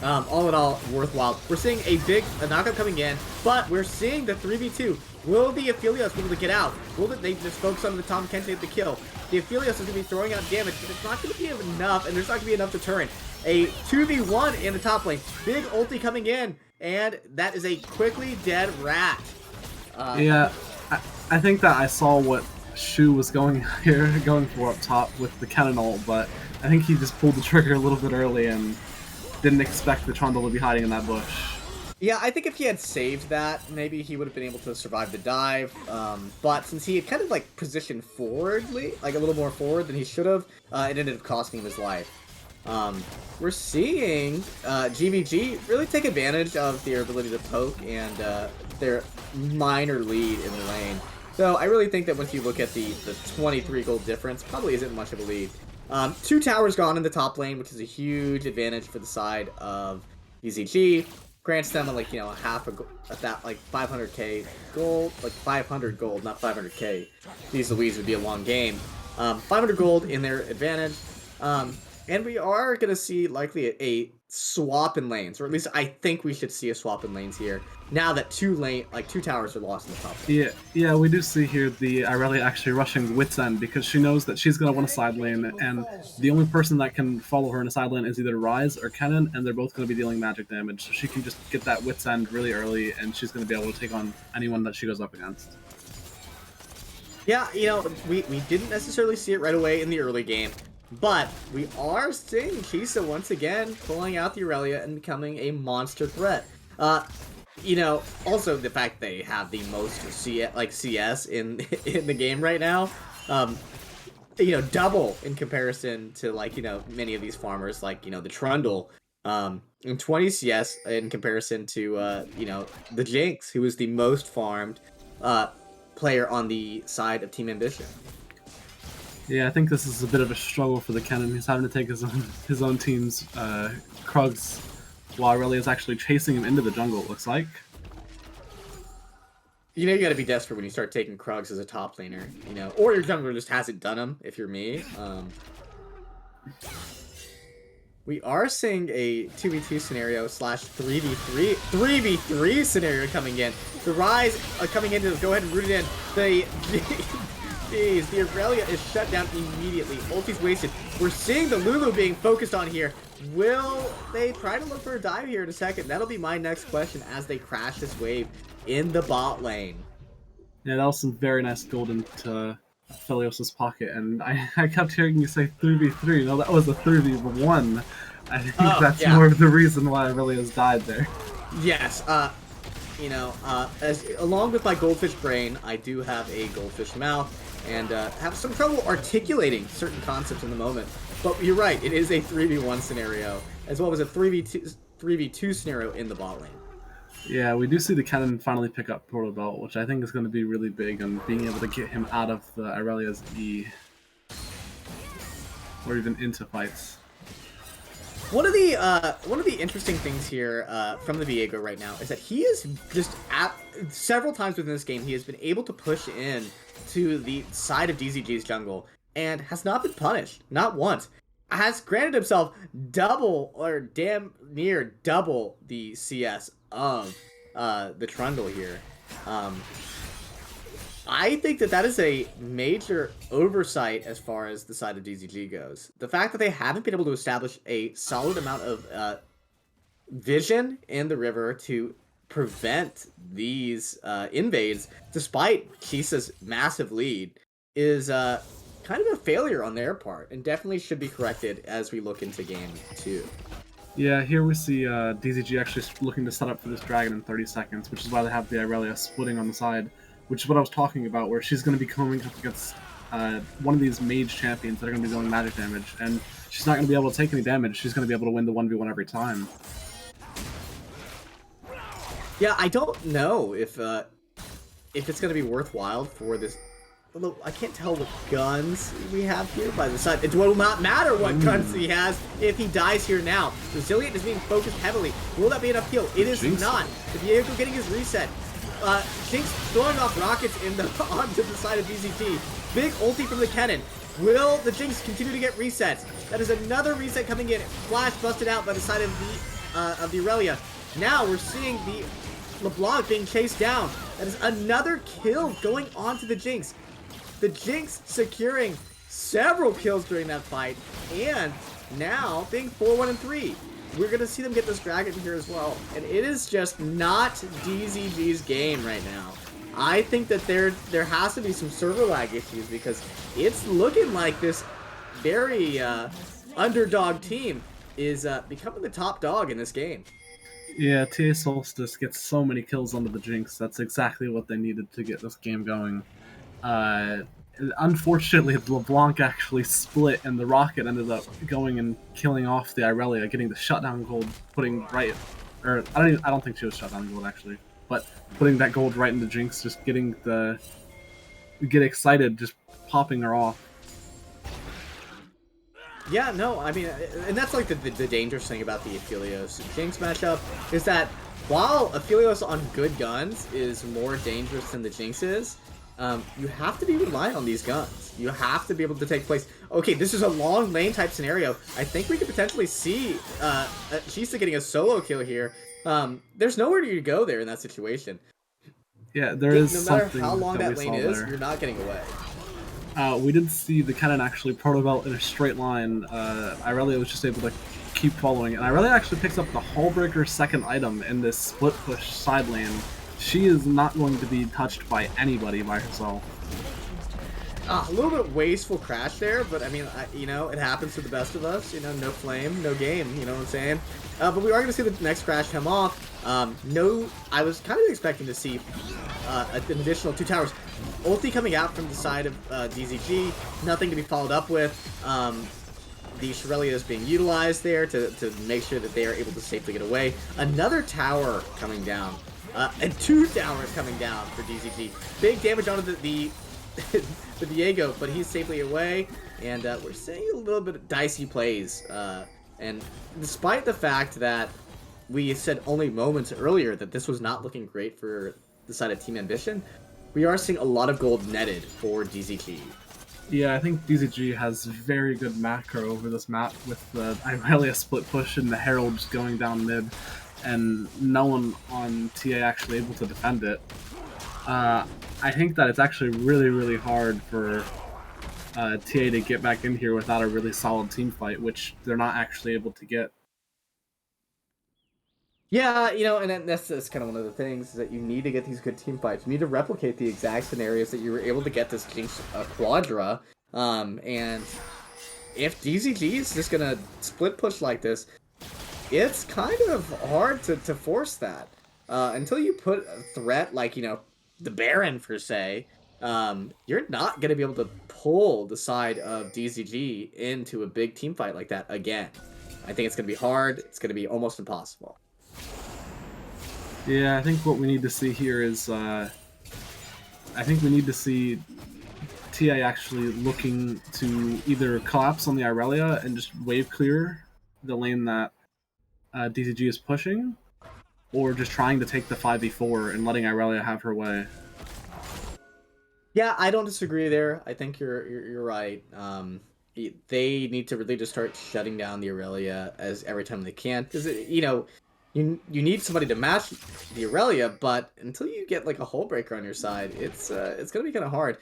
all in all, worthwhile. We're seeing a knockup coming in, but we're seeing the 3v2. Will the Aphelios be able to get out? Will they just focus on the Tom Kente at the kill? The Aphelios is going to be throwing out damage, but it's not going to be enough, and there's not going to be enough to turn. A 2v1 in the top lane. Big ulti coming in, and that is a quickly dead rat. Yeah, I think that I saw what Shu was going for up top with the cannon ult, but I think he just pulled the trigger a little bit early and didn't expect the Trundle to be hiding in that bush. Yeah, I think if he had saved that, maybe he would have been able to survive the dive. But since he had kind of like positioned forwardly, like a little more forward than he should have, it ended up costing him his life. We're seeing GVG really take advantage of their ability to poke and their minor lead in the lane. So I really think that once you look at the 23 gold difference, probably isn't much of a lead. 2 towers gone in the top lane, which is a huge advantage for the side of DZG. Grants them like, you know, half like 500k gold, like 500 gold, not 500k. These Louise would be a long game. 500 gold in their advantage. And we are going to see likely a swap in lanes, or at least I think we should see a swap in lanes here, now that 2 towers are lost in the top lane. Yeah, we do see here the Irelia actually rushing Wit's End, because she knows that she's going to want a side lane, and the only person that can follow her in a side lane is either Ryze or Kennen, and they're both going to be dealing magic damage, so she can just get that Wit's End really early, and she's going to be able to take on anyone that she goes up against. Yeah, you know, we didn't necessarily see it right away in the early game, but we are seeing Kisa once again pulling out the Aurelia and becoming a monster threat. You know, also the fact they have the most CS in the game right now, you know, double in comparison to, like, you know, many of these farmers, like, you know, the Trundle, and 20 CS in comparison to, you know, the Jinx, who is the most farmed player on the side of Team Ambition. Yeah, I think this is a bit of a struggle for the Kennen. He's having to take his own team's Krugs, while Aurelia is actually chasing him into the jungle, it looks like. You know, you gotta be desperate when you start taking Krugs as a top laner, you know, or your jungler just hasn't done them, if you're me. We are seeing a 2v2 scenario slash 3v3 scenario coming in. The Ryze coming in to go ahead and root it in. The Aurelia is shut down immediately. Ulti's wasted. We're seeing the Lulu being focused on here. Will they try to look for a dive here in a second? That'll be my next question as they crash this wave in the bot lane. Yeah, that was some very nice gold into Philios' pocket, and I kept hearing you say 3v3. No, that was a 3v1. I think that's more of the reason why Aurelia's died there. Yes, you know, along with my goldfish brain, I do have a goldfish mouth, and have some trouble articulating certain concepts in the moment. But you're right, it is a 3v1 scenario, as well as a 3v2 scenario in the bot lane. Yeah, we do see the Kennen finally pick up Portal Belt, which I think is going to be really big, and being able to get him out of the Aurelia's E, or even into fights. One of the interesting things here from the Viego right now is that he is just several times within this game he has been able to push in to the side of DZG's jungle and has not been punished, not once. has granted himself double or damn near double the CS of the Trundle here. Um, I think that that is a major oversight as far as the side of DZG goes. The fact that they haven't been able to establish a solid amount of vision in the river to prevent these invades, despite Chisa's massive lead, is kind of a failure on their part, and definitely should be corrected as we look into game 2. Yeah, here we see DZG actually looking to set up for this dragon in 30 seconds, which is why they have the Irelia splitting on the side, which is what I was talking about, where she's going to be coming up against one of these mage champions that are going to be dealing magic damage, and she's not going to be able to take any damage. She's going to be able to win the 1v1 every time. Yeah, I don't know if it's going to be worthwhile for this. Although I can't tell what guns we have here by the side. It will not matter what guns he has if he dies here now. Resilient is being focused heavily. Will that be enough heal? It is Jinx. not. The Diego getting his reset. Jinx throwing off rockets onto the side of DZT. Big ulti from the cannon. Will the Jinx continue to get resets? That is another reset coming in. Flash busted out by the side of the Aurelia. Now we're seeing the LeBlanc being chased down. That is another kill going on to the Jinx. The Jinx securing several kills during that fight, and now being 4-1-3. We're going to see them get this dragon here as well, and it is just not DZG's game right now. I think that there has to be some server lag issues, because it's looking like this very underdog team is becoming the top dog in this game. Yeah, TA Solstice gets so many kills onto the Jinx. That's exactly what they needed to get this game going. Unfortunately, the LeBlanc actually split, and the rocket ended up going and killing off the Irelia, getting the shutdown gold, putting right, or I don't think she was shutdown gold actually, but putting that gold right into Jinx, just get excited, just popping her off. Yeah, no, I mean, and that's like the dangerous thing about the Aphelios Jinx matchup, is that while Aphelios on good guns is more dangerous than the Jinx is, you have to be reliant on these guns. You have to be able to take place. Okay, this is a long lane type scenario. I think we could potentially see Chisa getting a solo kill here. There's nowhere to go there in that situation. Yeah, there is no matter something how long that we lane saw is, there. you're not getting away. We did see the cannon actually proto-belt in a straight line. Irelia was just able to keep following, and Irelia actually picks up the Hullbreaker's second item in this split push side lane. She is not going to be touched by anybody by herself. A little bit wasteful crash there, but I mean, you know, it happens to the best of us. You know, no flame, no game. You know what I'm saying? But we are going to see the next crash come off. I was kind of expecting to see an additional 2 towers. Ulti coming out from the side of DZG. Nothing to be followed up with. The Shorelia is being utilized there to make sure that they are able to safely get away. Another tower coming down. And 2 towers coming down for DZG. Big damage onto the Diego, but he's safely away. And we're seeing a little bit of dicey plays. And despite the fact that we said only moments earlier that this was not looking great for the side of Team Ambition, we are seeing a lot of gold netted for DZG. Yeah, I think DZG has very good macro over this map with the Irelia split push and the Herald just going down mid, and no one on TA actually able to defend it. I think that it's actually really, really hard for TA to get back in here without a really solid team fight, which they're not actually able to get. Yeah, you know, and that's kind of one of the things, is that you need to get these good team fights. You need to replicate the exact scenarios that you were able to get this Jinx Quadra. And if DZG is just going to split push like this, it's kind of hard to force that. Until you put a threat like, you know, the Baron, per se, you're not going to be able to pull the side of DZG into a big team fight like that again. I think it's going to be hard. It's going to be almost impossible. Yeah, I think what we need to see here is, I think we need to see TA actually looking to either collapse on the Irelia and just wave clear the lane that DZG is pushing, or just trying to take the 5v4 and letting Irelia have her way. Yeah, I don't disagree there. I think you're right. they need to really just start shutting down the Aurelia as every time they can, because you know, you need somebody to match the Aurelia, but until you get like a hull breaker on your side, it's gonna be kind of hard.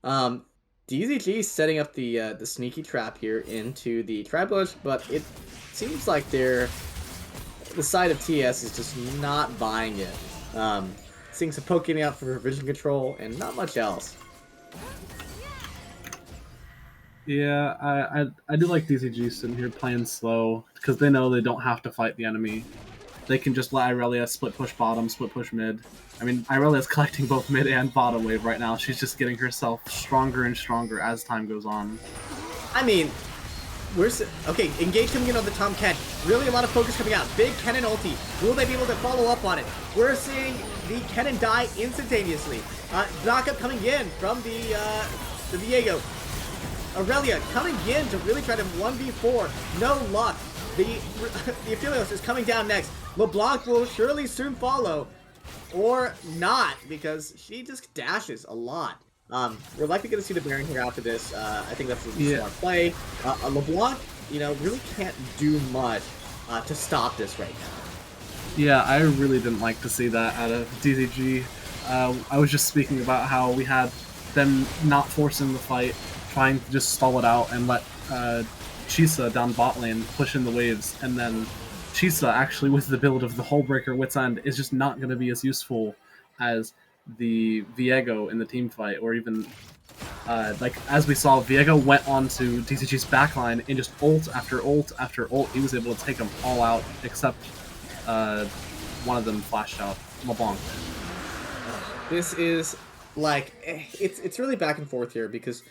DZG setting up the sneaky trap here into the Tribush, but it seems like the side of TS is just not buying it. Seeing some poking out for vision control and not much else. Yeah, I do like DZG sitting here playing slow because they know they don't have to fight the enemy. They can just let Irelia split push bottom, split push mid. I mean, Irelia's collecting both mid and bottom wave right now. She's just getting herself stronger and stronger as time goes on. I mean, okay, engage coming in on the Tom Ken. Really a lot of focus coming out. Big Kennen ulti. Will they be able to follow up on it? We're seeing the Kennen die instantaneously. Backup coming in from the Diego. Aurelia coming in to really try to 1v4. No luck. The Aphelios is coming down next. LeBlanc will surely soon follow. Or not, because she just dashes a lot. We're likely going to see the Baron here after this. I think that's a smart play. LeBlanc, you know, really can't do much to stop this right now. Yeah, I really didn't like to see that out of DZG. I was just speaking about how we had them not forcing the fight, trying to just stall it out and let Chisa down bot lane push in the waves, and then Chisa actually with the build of the Hullbreaker Wit's End is just not going to be as useful as the Viego in the team fight, or even like as we saw, Viego went onto DCG's backline and just ult after ult after ult. He was able to take them all out except one of them flashed out, LeBlanc. This is like it's really back and forth here because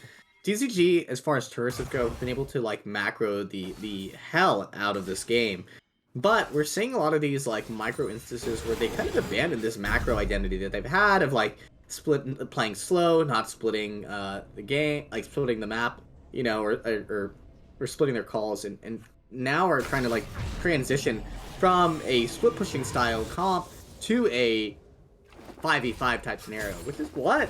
DZG, as far as turrets go, have been able to like macro the hell out of this game. But we're seeing a lot of these like micro instances where they kind of abandon this macro identity that they've had of like playing slow, not splitting the game, like splitting the map, you know, or splitting their calls, and now are trying to like transition from a split pushing style comp to a 5v5 type scenario, which is what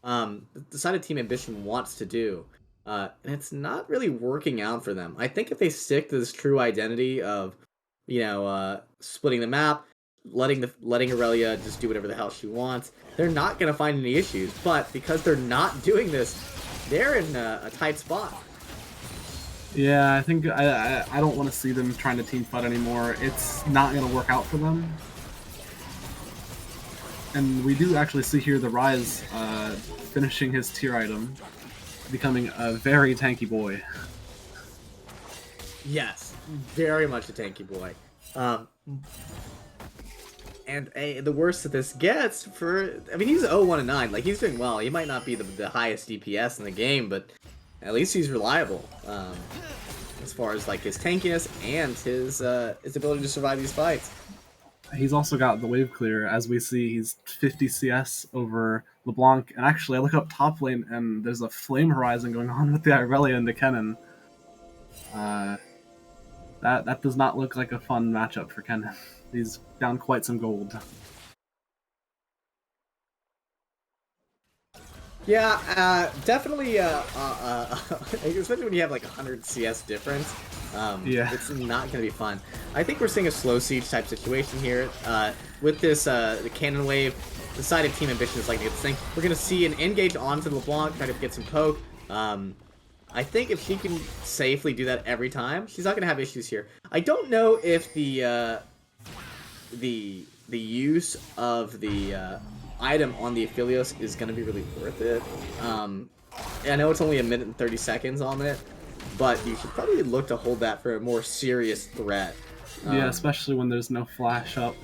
the side of Team Ambition wants to do. And it's not really working out for them. I think if they stick to this true identity of, you know, splitting the map, letting Aurelia just do whatever the hell she wants, they're not going to find any issues. But because they're not doing this, they're in a tight spot. Yeah, I think I don't want to see them trying to team fight anymore. It's not going to work out for them. And we do actually see here the Rise finishing his tier item, becoming a very tanky boy. Yes, very much a tanky boy. And the worse that this gets for... I mean, he's 0-1-9. Like, he's doing well. He might not be the highest DPS in the game, but at least he's reliable. As far as, like, his tankiness and his ability to survive these fights. He's also got the wave clear. As we see, he's 50 CS over LeBlanc. And actually, I look up top lane, and there's a flame horizon going on with the Irelia and the Kennen. That does not look like a fun matchup for Kennen. He's down quite some gold. Yeah, definitely, especially when you have like 100 CS difference, yeah, it's not going to be fun. I think we're seeing a slow siege type situation here. With this, the cannon wave, the side of Team Ambition is like this thing. We're going to see an engage onto LeBlanc, try to get some poke. I think if she can safely do that every time, she's not going to have issues here. I don't know if the use of the item on the Aphelios is going to be really worth it. I know it's only 1 minute and 30 seconds on it, but you should probably look to hold that for a more serious threat. Yeah, especially when there's no flash up.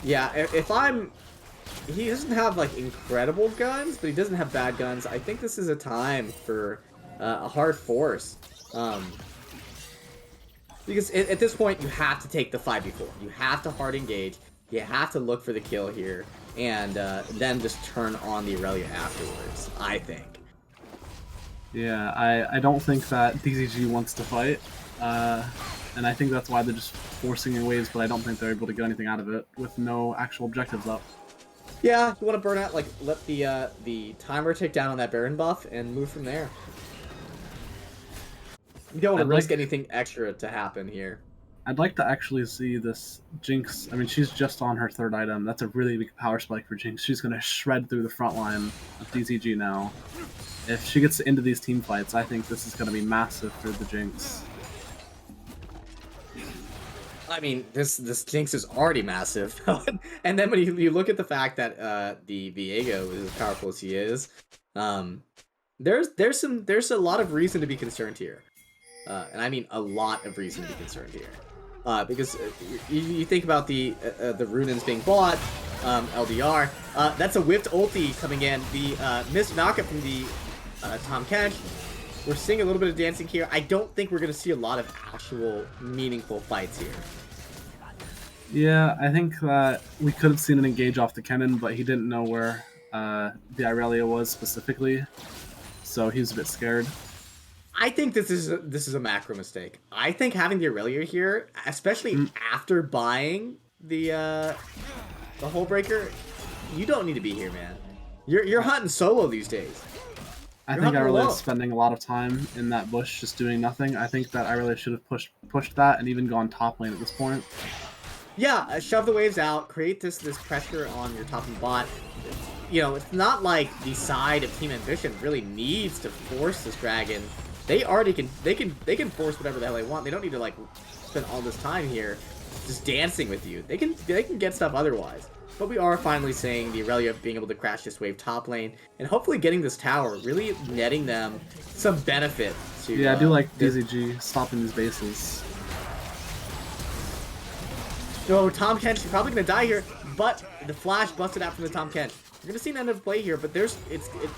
Yeah, if I'm... He doesn't have, like, incredible guns, but he doesn't have bad guns. I think this is a time for a hard force. Because at this point, you have to take the 5v4. You have to hard engage. You have to look for the kill here. And then just turn on the Aurelia afterwards, I think. Yeah, I don't think that DZG wants to fight. And I think that's why they're just forcing in waves, but I don't think they're able to get anything out of it with no actual objectives up. Yeah, you want to burn out, like, let the timer tick down on that Baron buff and move from there. You don't want to I'd risk like- anything extra to happen here. I'd like to actually see this Jinx. I mean, she's just on her 3rd item. That's a really big power spike for Jinx. She's going to shred through the front line of DZG now. If she gets into these team fights, I think this is going to be massive for the Jinx. I mean, this Jinx is already massive, and then when you look at the fact that the Viego is as powerful as he is, there's a lot of reason to be concerned here, and I mean a lot of reason to be concerned here, because you think about the Runins being bought, LDR, that's a whiffed ulti coming in, the missed knockup from the Tom Kench. We're seeing a little bit of dancing here. I don't think we're going to see a lot of actual meaningful fights here. Yeah, I think that we could have seen an engage off the cannon, but he didn't know where the Irelia was specifically, so he was a bit scared. I think this is a macro mistake. I think having the Aurelia here, especially after buying the Hull Breaker, you don't need to be here, man. You're hunting solo these days. I think Irelia is spending a lot of time in that bush just doing nothing. I think that Irelia should have pushed that and even gone top lane at this point. Yeah, shove the waves out, create this pressure on your top and bot. You know, it's not like the side of Team Ambition really needs to force this dragon. They already can they can force whatever the hell they want. They don't need to like spend all this time here just dancing with you. They can get stuff otherwise. But we are finally seeing the Aurelia being able to crash this wave top lane and hopefully getting this tower, really netting them some benefit to Yeah, I do like DZG stopping these bases. So Tom Kench is probably gonna die here, but the flash busted out from the Tom Kench. You're gonna see an end of play here, but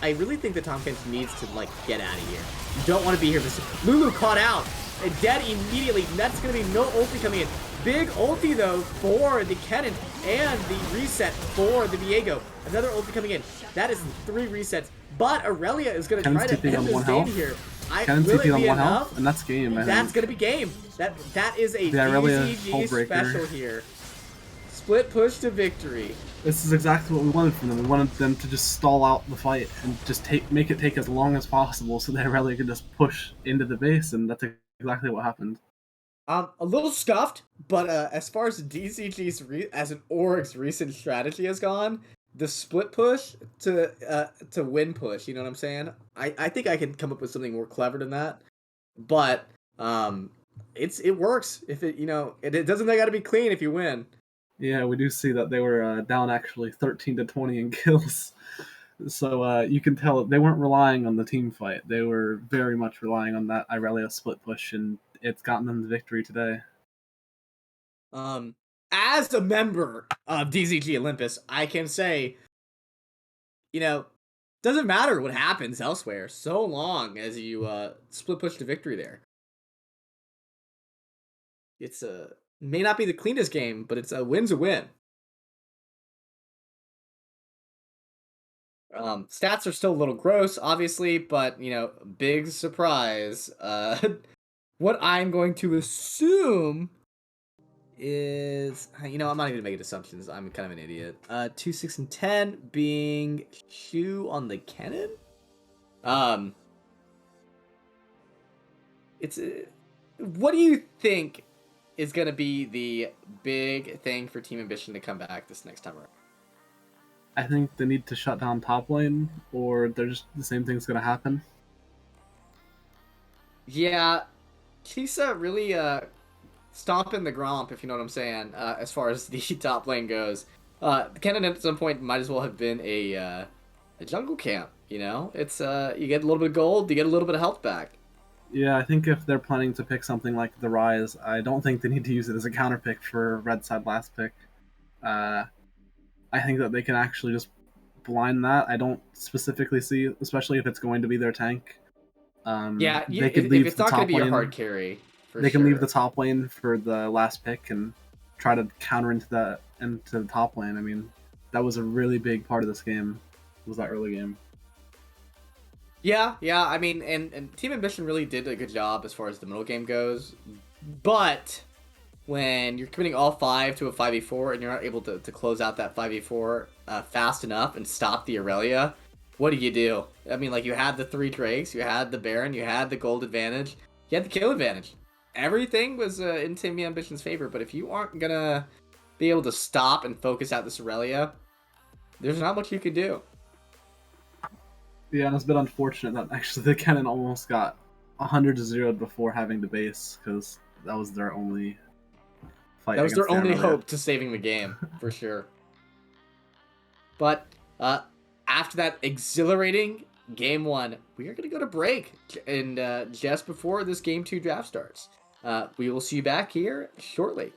I really think that Tom Kench needs to like get out of here. You don't want to be here. Lulu caught out and dead immediately. That's gonna be no ulti coming in. Big ulti though for the Kennen and the reset for the Viego. Another ulti coming in. That is 3 resets. But Aurelia is gonna try to end this game here. Kennen's TP on 1 health, and that's game. That's gonna be game. That is a DZG special here. Split push to victory. This is exactly what we wanted from them. We wanted them to just stall out the fight and just make it take as long as possible so that Aurelia could just push into the base, and that's exactly what happened. A little scuffed, but as far as DZG's as an org's recent strategy has gone, the split push to win push, you know what I'm saying? I think I can come up with something more clever than that, but it works if it it doesn't got to be clean if you win. Yeah, we do see that they were down actually 13-20 in kills. So you can tell they weren't relying on the team fight. They were very much relying on that Irelia split push, and it's gotten them the victory today. As a member of DZG Olympus, I can say, doesn't matter what happens elsewhere, so long as you split push to victory there. It's may not be the cleanest game, but it's a win's a win. Stats are still a little gross, obviously, but big surprise. What I'm going to assume is, I'm not even making assumptions. I'm kind of an idiot. 2, 6, and 10 being Shu on the cannon. What do you think is going to be the big thing for Team Ambition to come back this next time around? I think they need to shut down top lane, or there's the same thing's going to happen. Yeah, Kisa really stomping the gromp, if you know what I'm saying, as far as the top lane goes. Kennen at some point might as well have been a jungle camp, It's you get a little bit of gold, you get a little bit of health back. Yeah, I think if they're planning to pick something like the Rise, I don't think they need to use it as a counter pick for red side last pick. I think that they can actually just blind that. I don't specifically see, especially if it's going to be their tank. They could leave if it's the not going top to be lane. your hard carry, They can leave the top lane for the last pick and try to counter into the top lane. I mean, that was a really big part of this game. Was that early game? Yeah. I mean, and Team Ambition really did a good job as far as the middle game goes. But when you're committing all 5 to a 5v4 and you're not able to close out that 5v4 fast enough and stop the Aurelia, what do? I mean, like, you had the 3 Drakes, you had the Baron, you had the gold advantage. he had the kill advantage. Everything was in Team Ambition's favor, but if you aren't gonna be able to stop and focus out this Aurelia, there's not much you can do. Yeah, and it's a bit unfortunate that actually the cannon almost got 100-0 before having to base, because that was their only fight. That was their against only Aurelia. hope to saving the game, for sure. But after that exhilarating Game 1, we are going to go to break, and just before this Game 2 draft starts. We will see you back here shortly.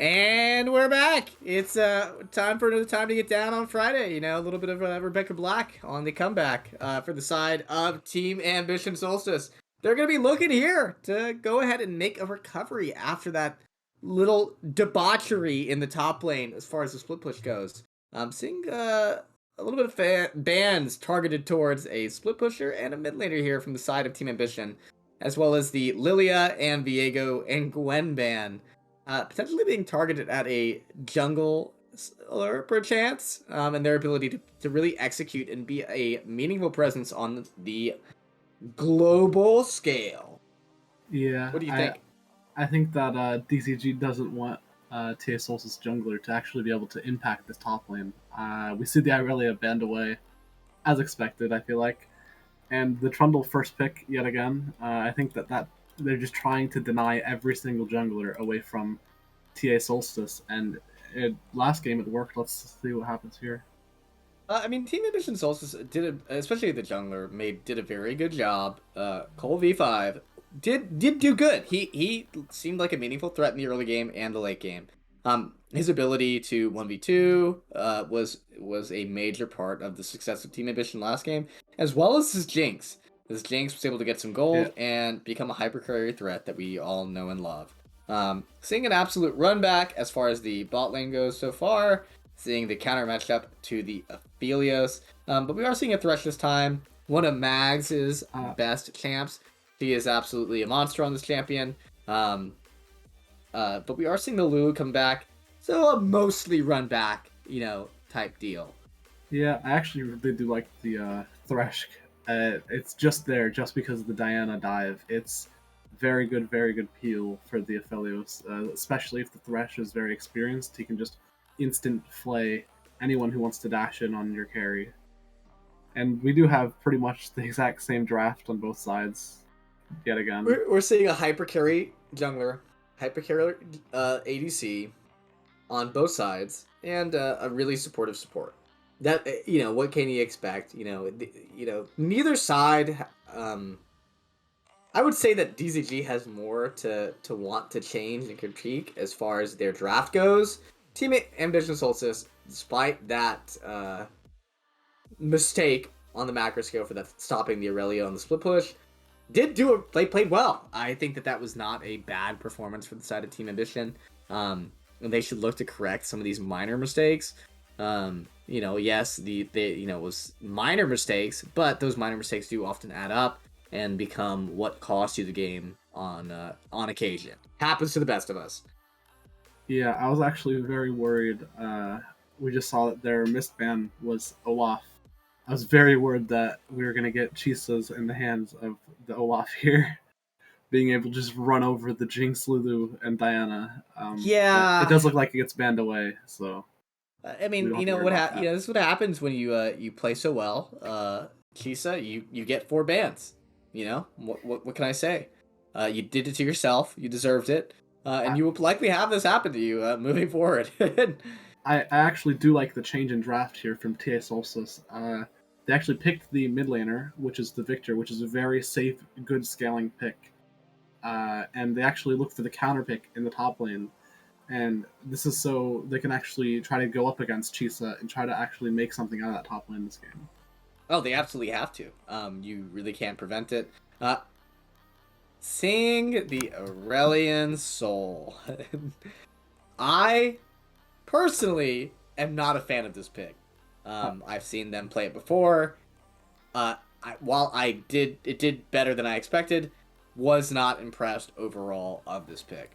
And we're back. It's time for another time to get down on Friday. You know, a little bit of Rebecca Black on the comeback for the side of Team Ambition Solstice. They're going to be looking here to go ahead and make a recovery after that little debauchery in the top lane as far as the split push goes. I'm seeing a little bit of bans targeted towards a split pusher and a mid laner here from the side of Team Ambition, as well as the Lilia and Viego and Gwen ban. Potentially being targeted at a jungle or perchance, and their ability to really execute and be a meaningful presence on the global scale. Yeah. What do you think? I think that DZG doesn't want TA Solstice jungler to actually be able to impact this top lane. We see the Irelia banned away, as expected, I feel like. And the Trundle first pick, yet again, I think that they're just trying to deny every single jungler away from TA Solstice. And last game it worked. Let's see what happens here. I mean, Team Ambition Solstice especially the jungler, did a very good job. Cole V5 did do good. He seemed like a meaningful threat in the early game and the late game. His ability to 1v2 was a major part of the success of Team Ambition last game, as well as his Jinx. His Jinx was able to get some gold and become a hyper carry threat that we all know and love. Seeing an absolute run back as far as the bot lane goes so far. Seeing the counter matchup to the Aphelios. But we are seeing a Thresh this time. One of Mags' best champs. He is absolutely a monster on this champion. But we are seeing the Lulu come back. So a mostly run back, type deal. Yeah, I actually really do like the Thresh. It's just there just because of the Diana dive. It's very good peel for the Aphelios, especially if the Thresh is very experienced. He can just instant flay anyone who wants to dash in on your carry. And we do have pretty much the exact same draft on both sides, yet again. We're seeing a hyper carry jungler, hyper carry ADC on both sides, and a really supportive support. That what can you expect? Neither side. I would say that DZG has more to want to change and critique as far as their draft goes. Team Ambition Solstice, despite that mistake on the macro scale for that stopping the Aurelia on the split push, played well. I think that was not a bad performance for the side of Team Ambition. And they should look to correct some of these minor mistakes. Yes, it was minor mistakes, but those minor mistakes do often add up and become what cost you the game on occasion. Happens to the best of us. Yeah, I was actually very worried. We just saw that their missed ban was Olaf. I was very worried that we were going to get Chisas in the hands of the Olaf here, being able to just run over the Jinx, Lulu, and Diana. It does look like it gets banned away, so... I mean, this is what happens when you play so well. Chisa, you get 4 bans. What can I say? You did it to yourself. You deserved it. And you will likely have this happen to you moving forward. I actually do like the change in draft here from TA Solstice. They actually picked the mid laner, which is the Victor, which is a very safe, good scaling pick. And they actually look for the counter pick in the top lane. And this is so they can actually try to go up against Chisa and try to actually make something out of that top lane this game. Oh, they absolutely have to. You really can't prevent it. Seeing the Aurelian Soul. I personally am not a fan of this pick. I've seen them play it before. While it did better than I expected, was not impressed overall of this pick.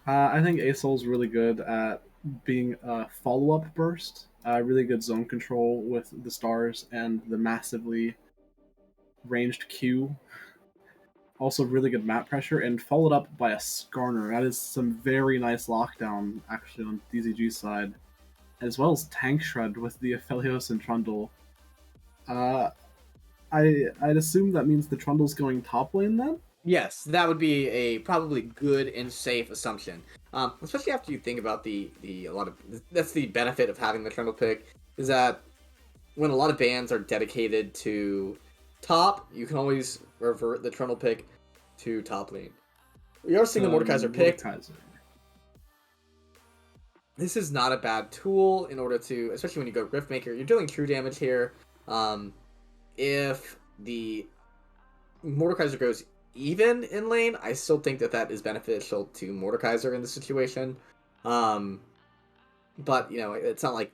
I think A-Soul's really good at being a follow-up burst. Really good zone control with the stars and the massively ranged Q. Also really good map pressure, and followed up by a Skarner. That is some very nice lockdown, actually, on DZG's side. As well as Tank Shred with the Aphelios and Trundle. I'd assume that means the Trundle's going top lane then? Yes, that would be a probably good and safe assumption. Especially after you think about that's the benefit of having the Trundle pick, is that when a lot of bans are dedicated to top, you can always revert the Trundle pick to top lane. We are seeing the Mordekaiser picked. this is not a bad tool in order to, especially when you go Riftmaker, you're dealing true damage here. If the Mordekaiser goes even in lane, I still think that is beneficial to Mordekaiser in this situation. But, it's not like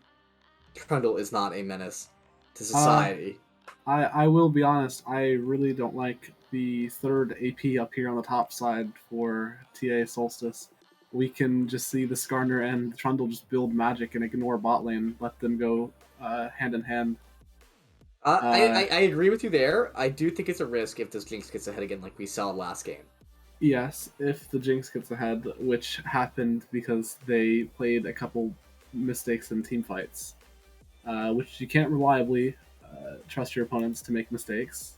Trundle is not a menace to society. I will be honest, I really don't like the third AP up here on the top side for TA Solstice. We can just see the Skarner and Trundle just build magic and ignore bot lane, let them go hand in hand. I agree with you there. I do think it's a risk if this Jinx gets ahead again like we saw last game. Yes, if the Jinx gets ahead, which happened because they played a couple mistakes in team fights, which you can't reliably trust your opponents to make mistakes.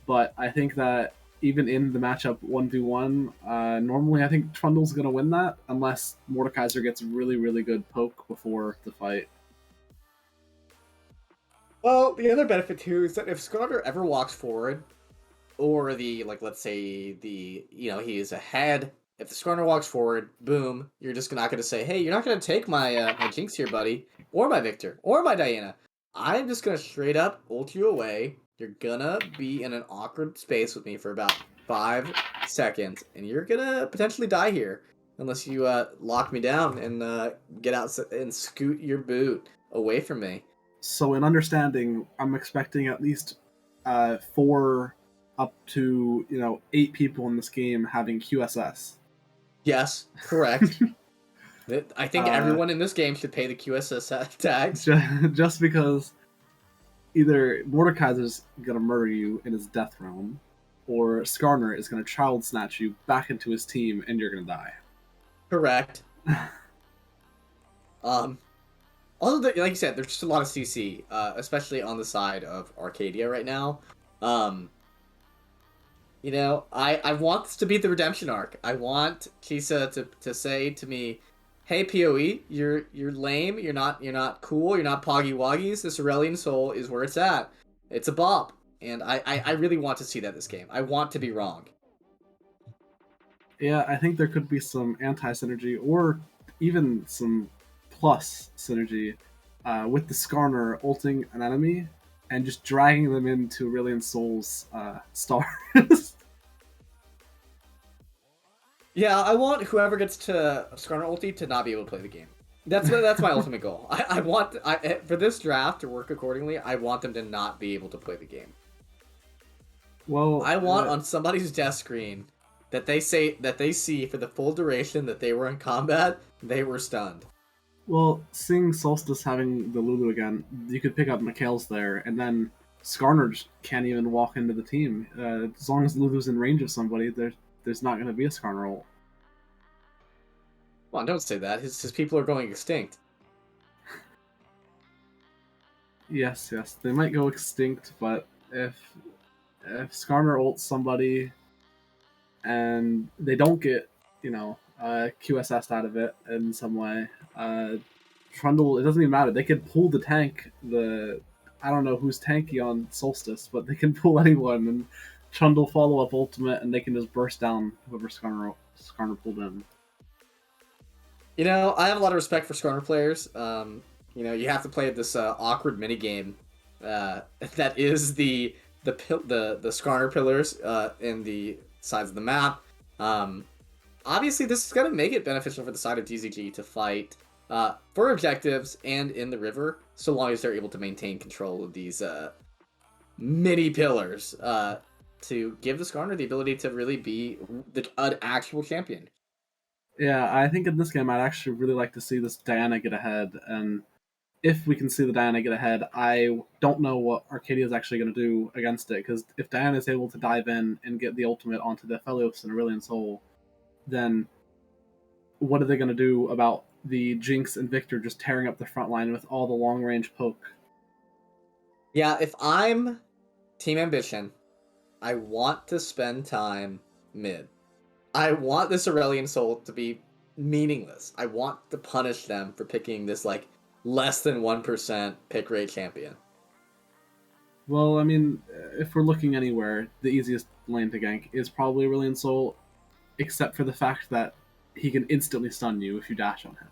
But I think that even in the matchup 1v1, normally I think Trundle's going to win that unless Mordekaiser gets really, really good poke before the fight. Well, the other benefit too is that if Skarner ever walks forward, or let's say he is ahead. If the Skarner walks forward, boom, you're just not going to say, hey, you're not going to take my my Jinx here, buddy, or my Victor, or my Diana. I'm just going to straight up ult you away. You're going to be in an awkward space with me for about 5 seconds, and you're going to potentially die here unless you lock me down and get out and scoot your boot away from me. So in understanding, I'm expecting at least 4 up to 8 people in this game having QSS. Yes, correct. I think everyone in this game should pay the QSS tags. Just because either Mordekaiser's gonna murder you in his death realm, or Skarner is gonna child snatch you back into his team and you're gonna die. Correct. Also, like you said, there's just a lot of CC, especially on the side of Arcadia right now. I want this to be the redemption arc. I want Kisa to say to me, "Hey PoE, you're lame. You're not cool. You're not Poggy Woggies. This Aurelian Soul is where it's at. It's a bop." And I really want to see that this game. I want to be wrong. Yeah, I think there could be some anti-synergy or even some plus synergy with the Skarner ulting an enemy and just dragging them into Aurelian Soul's stars. Yeah, I want whoever gets to Skarner ulti to not be able to play the game. That's my ultimate goal. I want for this draft to work accordingly. I want them to not be able to play the game. Well, I want on somebody's death screen that they see for the full duration that they were in combat, they were stunned. Well, seeing Solstice having the Lulu again, you could pick up Mikhail's there, and then Skarner just can't even walk into the team. As long as Lulu's in range of somebody, there's not going to be a Skarner ult. Well, don't say that. His people are going extinct. Yes, they might go extinct, but if Skarner ults somebody and they don't get QSS out of it in some way, Trundle, it doesn't even matter. They could pull the tank. I don't know who's tanky on Solstice, but they can pull anyone and Trundle follow up ultimate, and they can just burst down whoever Skarner pulled in. I have a lot of respect for Skarner players. You have to play this awkward mini game that is the Skarner pillars in the sides of the map. Obviously, this is going to make it beneficial for the side of DZG to fight for objectives and in the river, so long as they're able to maintain control of these mini pillars to give the Skarner the ability to really be an actual champion. Yeah, I think in this game I'd actually really like to see this Diana get ahead, and if we can see the Diana get ahead, I don't know what Arcadia is actually going to do against it, because if Diana is able to dive in and get the ultimate onto the Phelios and Aurelian Soul, then what are they going to do about the Jinx and Victor just tearing up the front line with all the long-range poke? Yeah, if I'm Team Ambition, I want to spend time mid. I want this Aurelian Soul to be meaningless. I want to punish them for picking this, less than 1% pick rate champion. Well, I mean, if we're looking anywhere, the easiest lane to gank is probably Aurelian Soul, except for the fact that he can instantly stun you if you dash on him.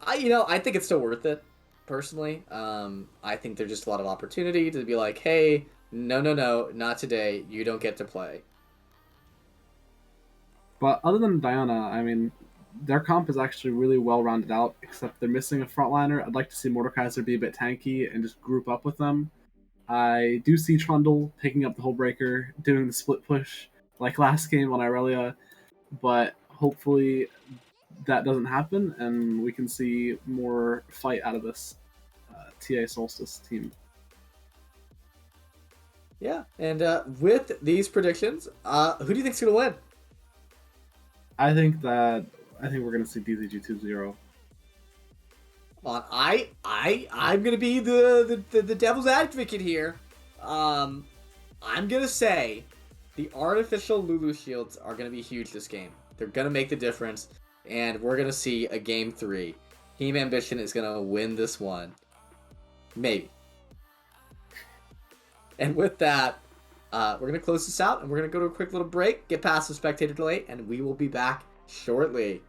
I think it's still worth it, personally. I think there's just a lot of opportunity to be like, hey, no, not today. You don't get to play. But other than Diana, I mean, their comp is actually really well rounded out, except they're missing a frontliner. I'd like to see Mordekaiser be a bit tanky and just group up with them. I do see Trundle picking up the whole breaker, doing the split push like last game on Irelia, but hopefully that doesn't happen and we can see more fight out of this TA Solstice team. Yeah, and with these predictions, who do you think's gonna win? I think we're gonna see DZG 2-0. Come on, I'm gonna be the devil's advocate here. I'm gonna say the artificial Lulu shields are gonna be huge this game. They're gonna make the difference, and we're gonna see a game 3. Team Ambition is gonna win this one, maybe. And with that, we're gonna close this out, and we're gonna go to a quick little break, get past the spectator delay, and we will be back shortly.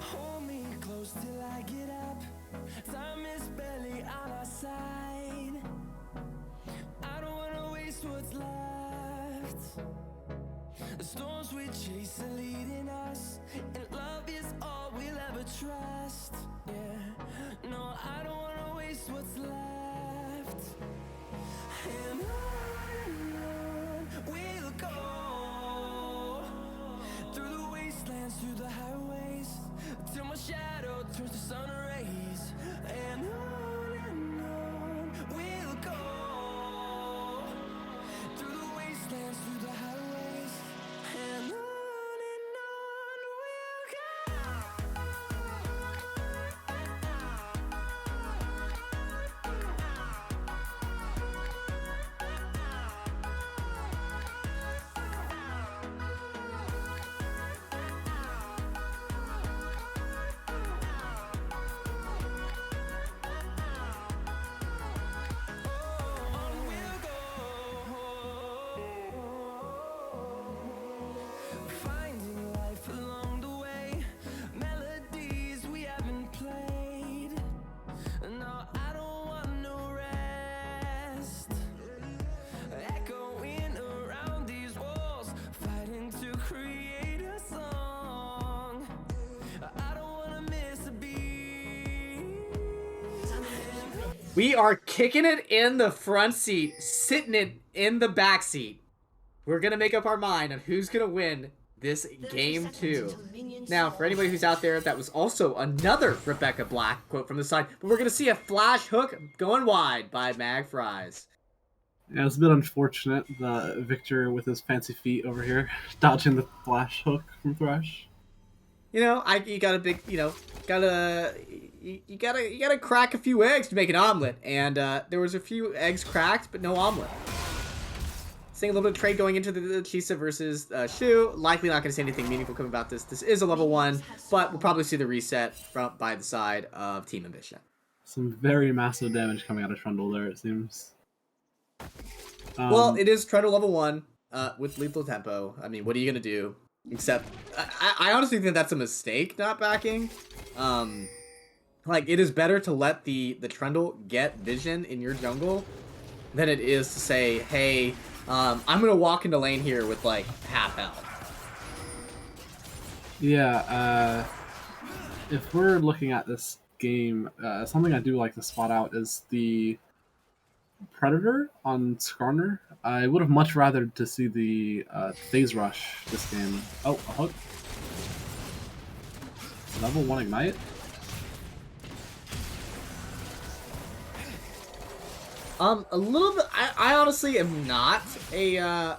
Hold me close till I get up. Time is barely on our side. I don't wanna waste what's left. The storms we chase are leading us, and love is all we'll ever trust. Yeah, no, I don't wanna waste what's left. And on we'll go, through the wastelands, through the highways, till my shadow turns to sun rays. And on we'll go, through the wastelands, through the highways. And on we'll go. Finding life along the way, melodies we haven't played. No, I don't want no rest. Echoing around these walls, fighting to create a song. I don't wanna miss a beat. We are kicking it in the front seat, sitting it in the back seat. We're gonna make up our mind on who's gonna win this game 2. Now, for anybody who's out there, that was also another Rebecca Black quote from the side, but we're gonna see a flash hook going wide by Mag Fries. Yeah, it's a bit unfortunate, the Victor with his fancy feet over here, dodging the flash hook from Thresh. You know, you got a big, you gotta crack a few eggs to make an omelet, and there was a few eggs cracked, but no omelet. Seeing a little bit of trade going into the Chisa versus Shu. Likely not going to see anything meaningful come about this. This is a level 1, but we'll probably see the reset by the side of Team Ambition. Some very massive damage coming out of Trundle there, it seems. Well, it is Trundle level 1 with lethal tempo. I mean, what are you going to do? Except, I honestly think that's a mistake not backing. Like, it is better to let the Trundle get vision in your jungle than it is to say, hey, I'm going to walk into lane here with, like, half health. Yeah, if we're looking at this game, something I do like to spot out is the Predator on Skarner. I would have much rather to see the phase rush this game. Oh, a hook. Level 1 ignite. A little bit. I honestly am not a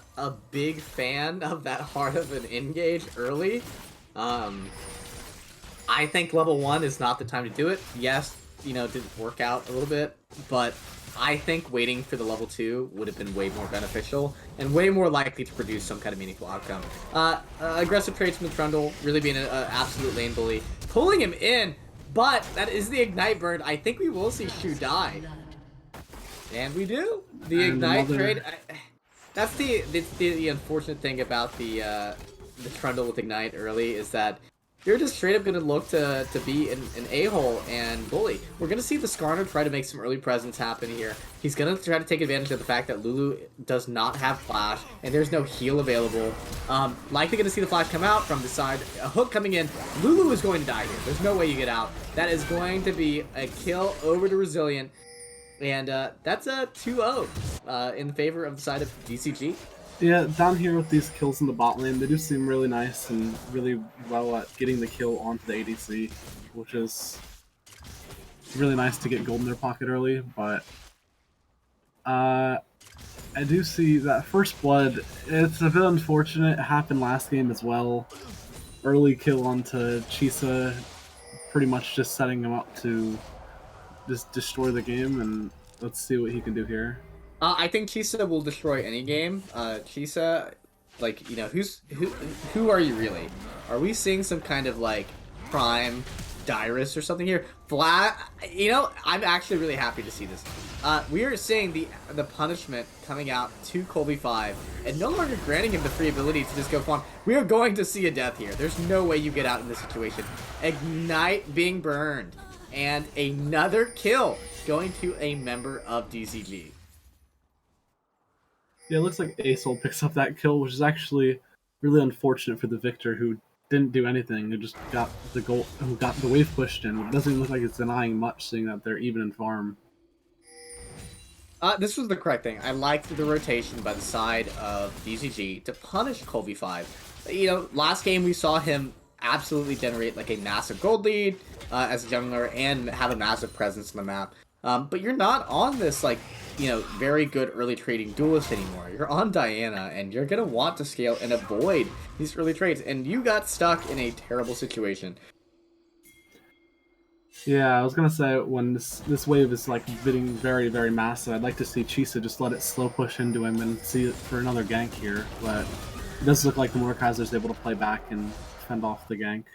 big fan of that hard of an engage early. I think level 1 is not the time to do it. Yes, you know, it didn't work out a little bit, but I think waiting for the level 2 would have been way more beneficial and way more likely to produce some kind of meaningful outcome. Aggressive trades from the Trundle, really being an absolute lane bully, pulling him in, but that is the ignite burn. I think we will see Shu die. And we do. The and ignite another... trade. That's the unfortunate thing about the Trundle with ignite early is that you're just straight up gonna look to be an a-hole and bully. We're gonna see the Skarner try to make some early presence happen here. He's gonna try to take advantage of the fact that Lulu does not have flash and there's no heal available. Likely gonna see the flash come out from the side. A hook coming in. Lulu is going to die here. There's no way you get out. That is going to be a kill over to Resilient. And that's a 2-0 in favor of the side of DCG. Yeah, down here with these kills in the bot lane, they do seem really nice and really well at getting the kill onto the ADC, which is really nice to get gold in their pocket early, but I do see that first blood, it's a bit unfortunate. It happened last game as well. Early kill onto Chisa, pretty much just setting him up to just destroy the game, and let's see what he can do here. I think Chisa will destroy any game. Chisa, like, you know, who are you really? Are we seeing some kind of, like, prime Dyrus or something here? You know, I'm actually really happy to see this. We are seeing the punishment coming out to Colby 5 and no longer granting him the free ability to just go farm. We are going to see a death here. There's no way you get out in this situation. Ignite being burned. And another kill going to a member of DZG. Yeah, it looks like Asol picks up that kill, which is actually really unfortunate for the Victor, who didn't do anything, who just got the goal, who got the wave pushed in. It doesn't even look like it's denying much, seeing that they're even in farm. This was the correct thing. I liked the rotation by the side of DZG to punish Colby 5. You know, last game we saw him absolutely generate like a massive gold lead as a jungler and have a massive presence on the map. But you're not on this, like, you know, very good early trading duelist anymore. You're on Diana, and you're gonna want to scale and avoid these early trades. And you got stuck in a terrible situation. Yeah, I was gonna say, when this wave is like getting very, very massive, I'd like to see Chisa just let it slow push into him and see it for another gank here. But it does look like the Mordekaiser's able to play back and fend off the gank.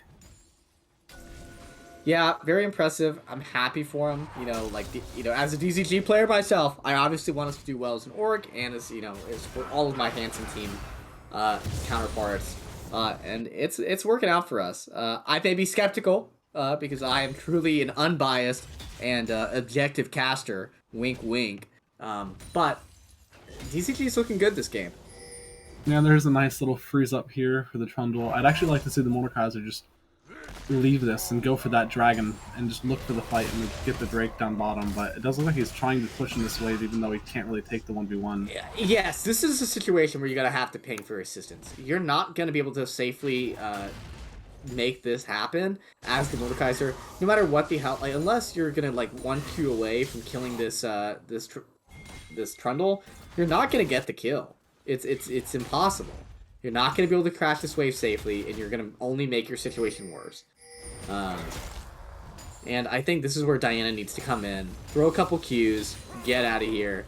Yeah, very impressive. I'm happy for him. You know, like, you know, as a DZG player myself, I obviously want us to do well as an org and as, you know, as for all of my Hanson team counterparts. And it's working out for us. I may be skeptical because I am truly an unbiased and objective caster. Wink, wink. But DZG is looking good this game. Yeah, there's a nice little freeze up here for the Trundle. I'd actually like to see the Mordekaiser just leave this and go for that dragon and just look for the fight and get the Drake down bottom, but it does look like he's trying to push in this wave even though he can't really take the 1v1. Yes, this is a situation where you're gonna have to ping for assistance. You're not gonna be able to safely make this happen as the Mordekaiser, no matter what the hell, like, unless you're gonna like 1Q away from killing this this Trundle, you're not gonna get the kill. It's impossible. You're not going to be able to crash this wave safely, and you're going to only make your situation worse. And I think this is where Diana needs to come in, throw a couple Qs, get out of here,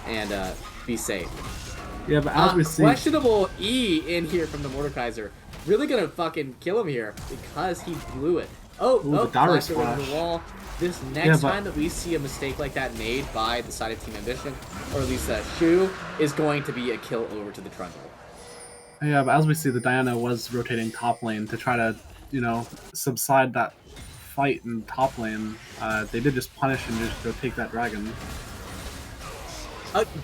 and be safe. Yeah, but as we see... Questionable E in here from the Mordekaiser. Really going to fucking kill him here because he blew it. Oh, Ooh, oh, the Darius flash over the flash. wall. This next Yeah, but- time that we see a mistake like that made by the side of Team Ambition, or at least Shu, is going to be a kill over to the Trundle. Yeah, but as we see, the Diana was rotating top lane to try to, subside that fight in top lane. They did just punish and just go take that dragon.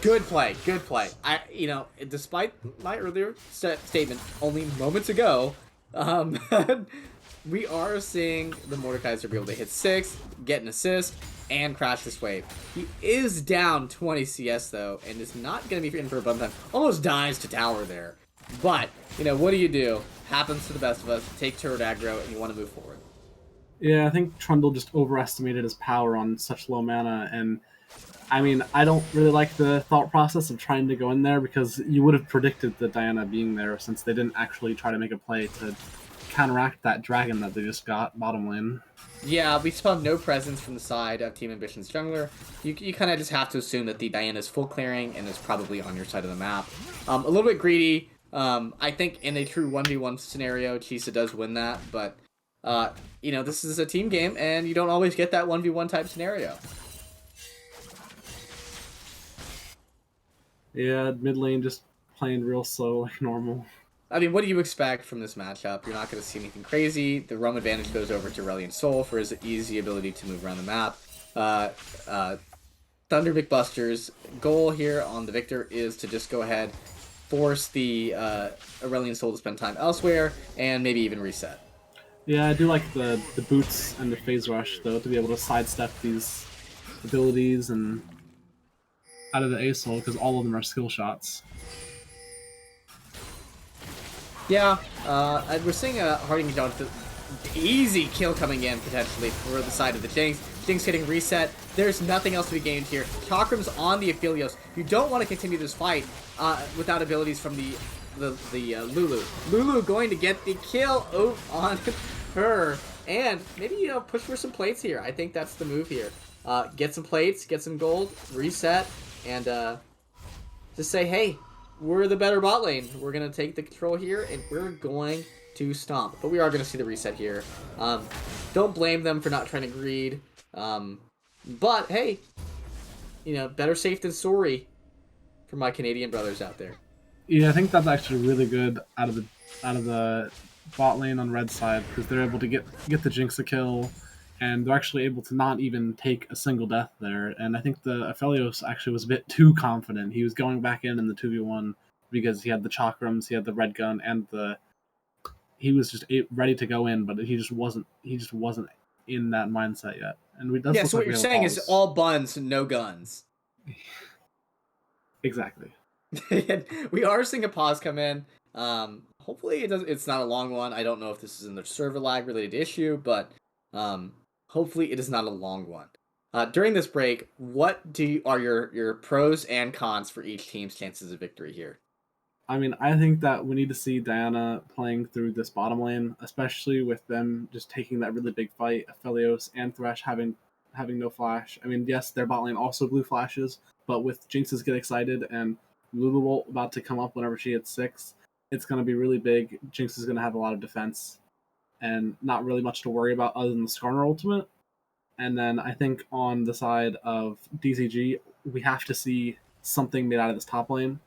Good play, good play. Despite my earlier statement only moments ago, we are seeing the Mordekaiser be able to hit 6, get an assist, and crash this wave. He is down 20 CS though, and is not going to be in for a bum time. Almost dies to tower there. But, what do you do? Happens to the best of us. Take turret aggro, and you want to move forward. Yeah, I think Trundle just overestimated his power on such low mana, and I mean, I don't really like the thought process of trying to go in there because you would have predicted the Diana being there since they didn't actually try to make a play to counteract that dragon that they just got bottom lane. Yeah, we saw no presence from the side of Team Ambition's jungler. You kind of just have to assume that the Diana is full clearing and is probably on your side of the map. A little bit greedy. I think in a true 1v1 scenario, Chisa does win that, but, this is a team game, and you don't always get that 1v1 type scenario. Yeah, mid lane just playing real slow like normal. I mean, what do you expect from this matchup? You're not going to see anything crazy. The roam advantage goes over to Aurelion Sol for his easy ability to move around the map. Thunder McBuster's goal here on the Victor is to just go ahead, force the Aurelion Sol to spend time elsewhere, and maybe even reset. Yeah, I do like the boots and the phase rush, though, to be able to sidestep these abilities and out of the ASOL, because all of them are skill shots. Yeah, we're seeing a Harding John easy kill coming in, potentially, for the side of the Jinx. Jinx hitting reset. There's nothing else to be gained here. Chakram's on the Aphelios. You don't want to continue this fight without abilities from the Lulu. Lulu going to get the kill on her. And maybe, push for some plates here. I think that's the move here. Get some plates, get some gold, reset, and just say, hey, we're the better bot lane. We're going to take the control here, and we're going to stomp. But we are going to see the reset here. Don't blame them for not trying to greed. But, hey, better safe than sorry for my Canadian brothers out there. Yeah, I think that's actually really good out of the bot lane on red side, because they're able to get the Jinx a kill, and they're actually able to not even take a single death there. And I think the Aphelios actually was a bit too confident. He was going back in the 2v1 because he had the chakrams, he had the red gun, and he was just ready to go in, but he just wasn't in that mindset yet. And Yeah, so what you're saying is all buns, no guns. Exactly. We are seeing a pause come in. Hopefully it's not a long one. I don't know if this is in the server lag related issue, but hopefully it is not a long one. During this break, what are your pros and cons for each team's chances of victory here? I mean, I think that we need to see Diana playing through this bottom lane, especially with them just taking that really big fight. Aphelios and Thresh having no flash. I mean, yes, their bot lane also blew flashes, but with Jinx's get excited and Lulu about to come up whenever she hits 6, it's going to be really big. Jinx is going to have a lot of defense and not really much to worry about other than the Skarner ultimate. And then I think on the side of DZG, we have to see something made out of this top lane.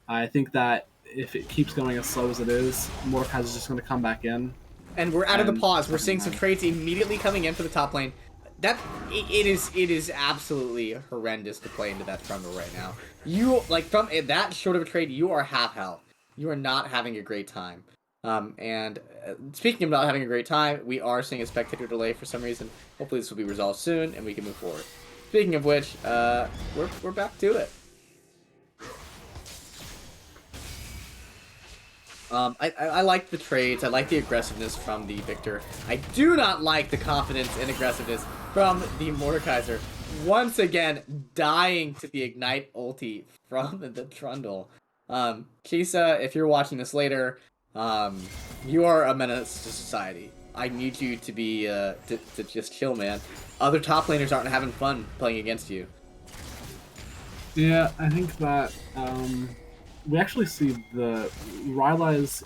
I think that if it keeps going as slow as it is, Mordekaiser is just going to come back in. And we're out of the pause. We're seeing some trades immediately coming in for the top lane. It is absolutely horrendous to play into that Trundle right now. You, from that short of a trade, you are half health. You are not having a great time. And speaking about having a great time, we are seeing a spectator delay for some reason. Hopefully this will be resolved soon and we can move forward. Speaking of which, we're back to it. I like the trades. I like the aggressiveness from the Victor. I do not like the confidence and aggressiveness from the Mordekaiser. Once again, dying to the Ignite ulti from the Trundle. Chisa, if you're watching this later, you are a menace to society. I need you to be, to just chill, man. Other top laners aren't having fun playing against you. Yeah, I think that, we actually see the Rylai's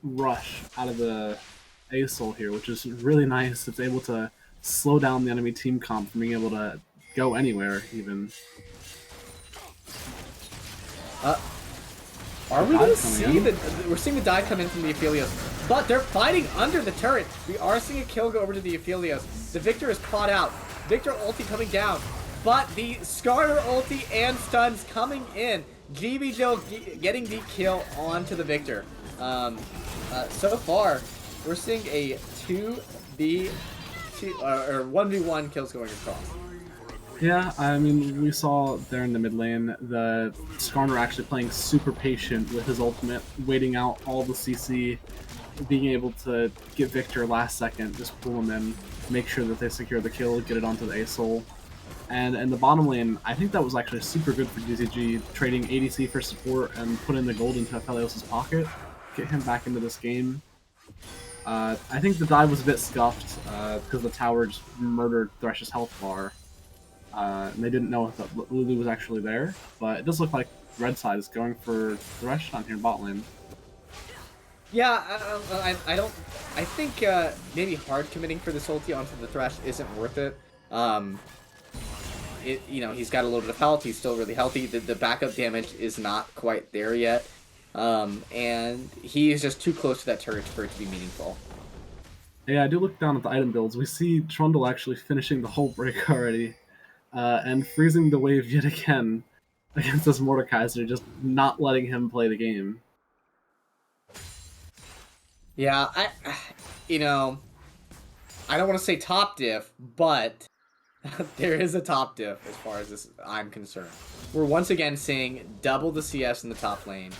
rush out of the Aesol here, which is really nice. It's able to slow down the enemy team comp from being able to go anywhere, even. Are we going to see the... We're seeing the dive come in from the Aphelios, but they're fighting under the turret. We are seeing a kill go over to the Aphelios. The Victor is caught out. Victor ulti coming down, but the Skarner ulti and stuns coming in. GB Jill getting the kill onto the Victor. So far, we're seeing a 1v1 kills going across. Yeah, I mean, we saw there in the mid lane, the Skarner actually playing super patient with his ultimate, waiting out all the CC, being able to get Victor last second, just pull him in, make sure that they secure the kill, get it onto the Aesol. And in the bottom lane, I think that was actually super good for DZG, trading ADC for support and putting the gold into Aphelios' pocket, get him back into this game. I think the dive was a bit scuffed, because the tower just murdered Thresh's health bar. And they didn't know if Lulu was actually there, but it does look like red side is going for Thresh on here in bot lane. Yeah, I think maybe hard committing for this ulti onto the Thresh isn't worth it. He's got a little bit of health, he's still really healthy, the backup damage is not quite there yet, and he is just too close to that turret for it to be meaningful. Yeah, I do look down at the item builds, we see Trundle actually finishing the whole break already. And freezing the wave yet again against this Mordekaiser, just not letting him play the game. Yeah, I don't want to say top diff, but there is a top diff as far as I'm concerned. We're once again seeing double the CS in the top lane.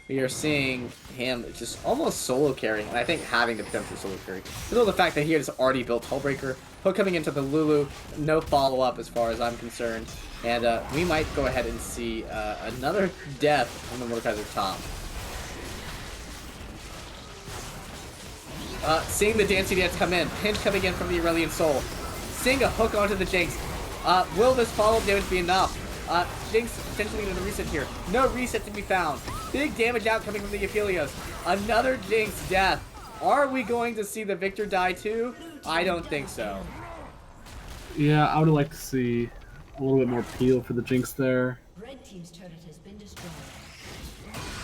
We are seeing him just almost solo carrying, and I think having the potential solo carry. Because of the fact that he has already built Hullbreaker, hook coming into the Lulu, no follow-up as far as I'm concerned, and we might go ahead and see another death from the Mordekaiser top. Seeing the Dancing Dance come in, pinch coming in from the Aurelian Soul, seeing a hook onto the Jinx. Will this follow-up damage be enough? Jinx potentially going to reset here. No reset to be found. Big damage out coming from the Aphelios. Another Jinx death. Are we going to see the Victor die too? I don't think so. Yeah, I would like to see a little bit more peel for the Jinx there. Red team's turret has been destroyed.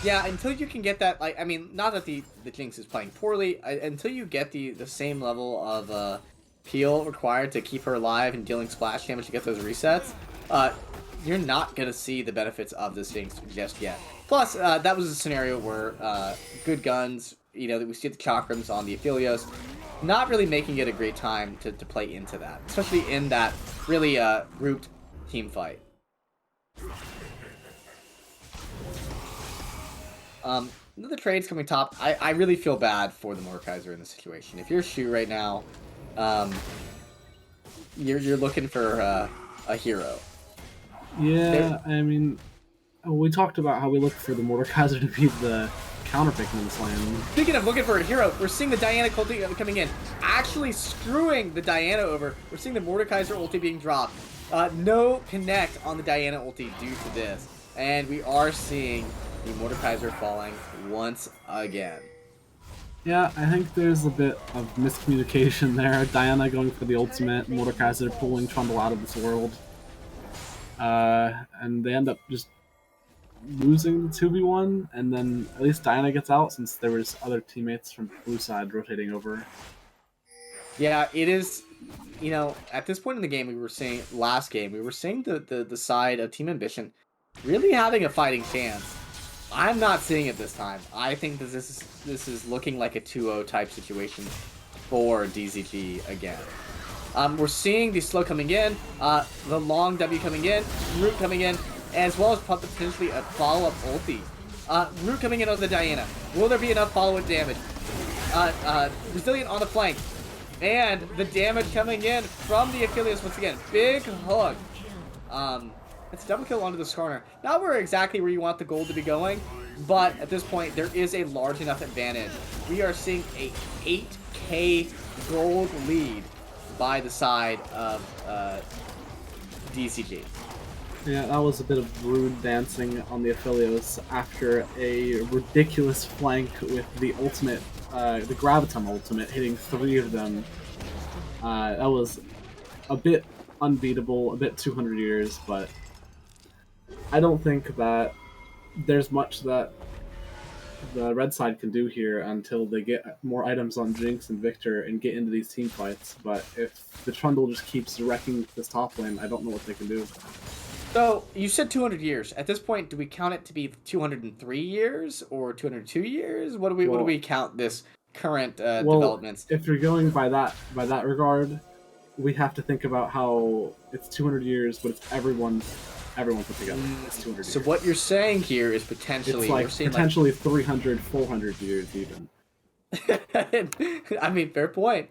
Yeah, until you can get that, like, I mean, not that the Jinx is playing poorly, until you get the same level of peel required to keep her alive and dealing splash damage to get those resets, you're not going to see the benefits of this Jinx just yet. Plus, that was a scenario where good guns, we see the chakrams on the Aphelios, not really making it a great time to play into that, especially in that really grouped team fight. The trades coming top, I really feel bad for the Mordekaiser in this situation. If you're Shu right now, you're looking for a hero. Yeah, I mean, we talked about how we look for the Mordekaiser to be the counterpick in this lane. Speaking of looking for a hero, we're seeing the Diana ulti coming in, actually screwing the Diana over. We're seeing the Mordekaiser ulti being dropped. No connect on the Diana ulti due to this. And we are seeing the Mordekaiser falling once again. Yeah, I think there's a bit of miscommunication there. Diana going for the ultimate, Mordekaiser pulling Trundle out of this world. And they end up just losing the 2v1, and then at least Diana gets out since there was other teammates from blue side rotating over. Yeah, it is, at this point in the game, we were seeing the side of Team Ambition really having a fighting chance. I'm not seeing it this time. I think that this is looking like a 2-0 type situation for DZG again. We're seeing the slow coming in, the long W coming in, Root coming in, as well as potentially a follow-up ulti. Root coming in on the Diana. Will there be enough follow-up damage? Resilient on the flank. And the damage coming in from the Aphelios once again. Big hook. It's a double kill onto the Skarner. Not exactly where you want the gold to be going, but at this point, there is a large enough advantage. We are seeing a 8k gold lead by the side of DZG. Yeah, that was a bit of rude dancing on the Aphelios after a ridiculous flank with the ultimate the Graviton ultimate, hitting 3 of them. That was a bit unbeatable, a bit 200 years, but I don't think that there's much that the red side can do here until they get more items on Jinx and Victor and get into these team fights. But if the Trundle just keeps wrecking this top lane, I don't know what they can do. So you said 200 years. At this point, do we count it to be 203 years or 202 years? What do we count this current developments? If you're going by that regard, we have to think about how it's 200 years, but it's everyone put together. It's 200 years. So what you're saying here is potentially It's like we're seeing potentially 300, 400 years even. I mean, fair point.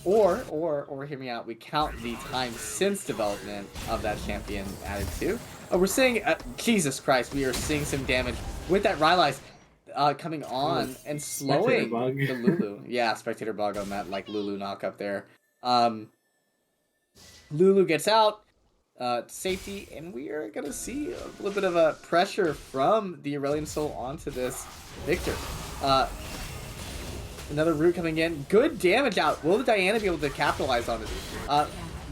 Or hear me out. We count the time since development of that champion added to. We're seeing Jesus Christ. We are seeing some damage with that Rylai's coming on and slowing the Lulu. Yeah, spectator bug on that like Lulu knock up there. Lulu gets out. Safety, and we are gonna see a little bit of a pressure from the Aurelion Soul onto this Victor. Another root coming in. Good damage out. Will the Diana be able to capitalize on it?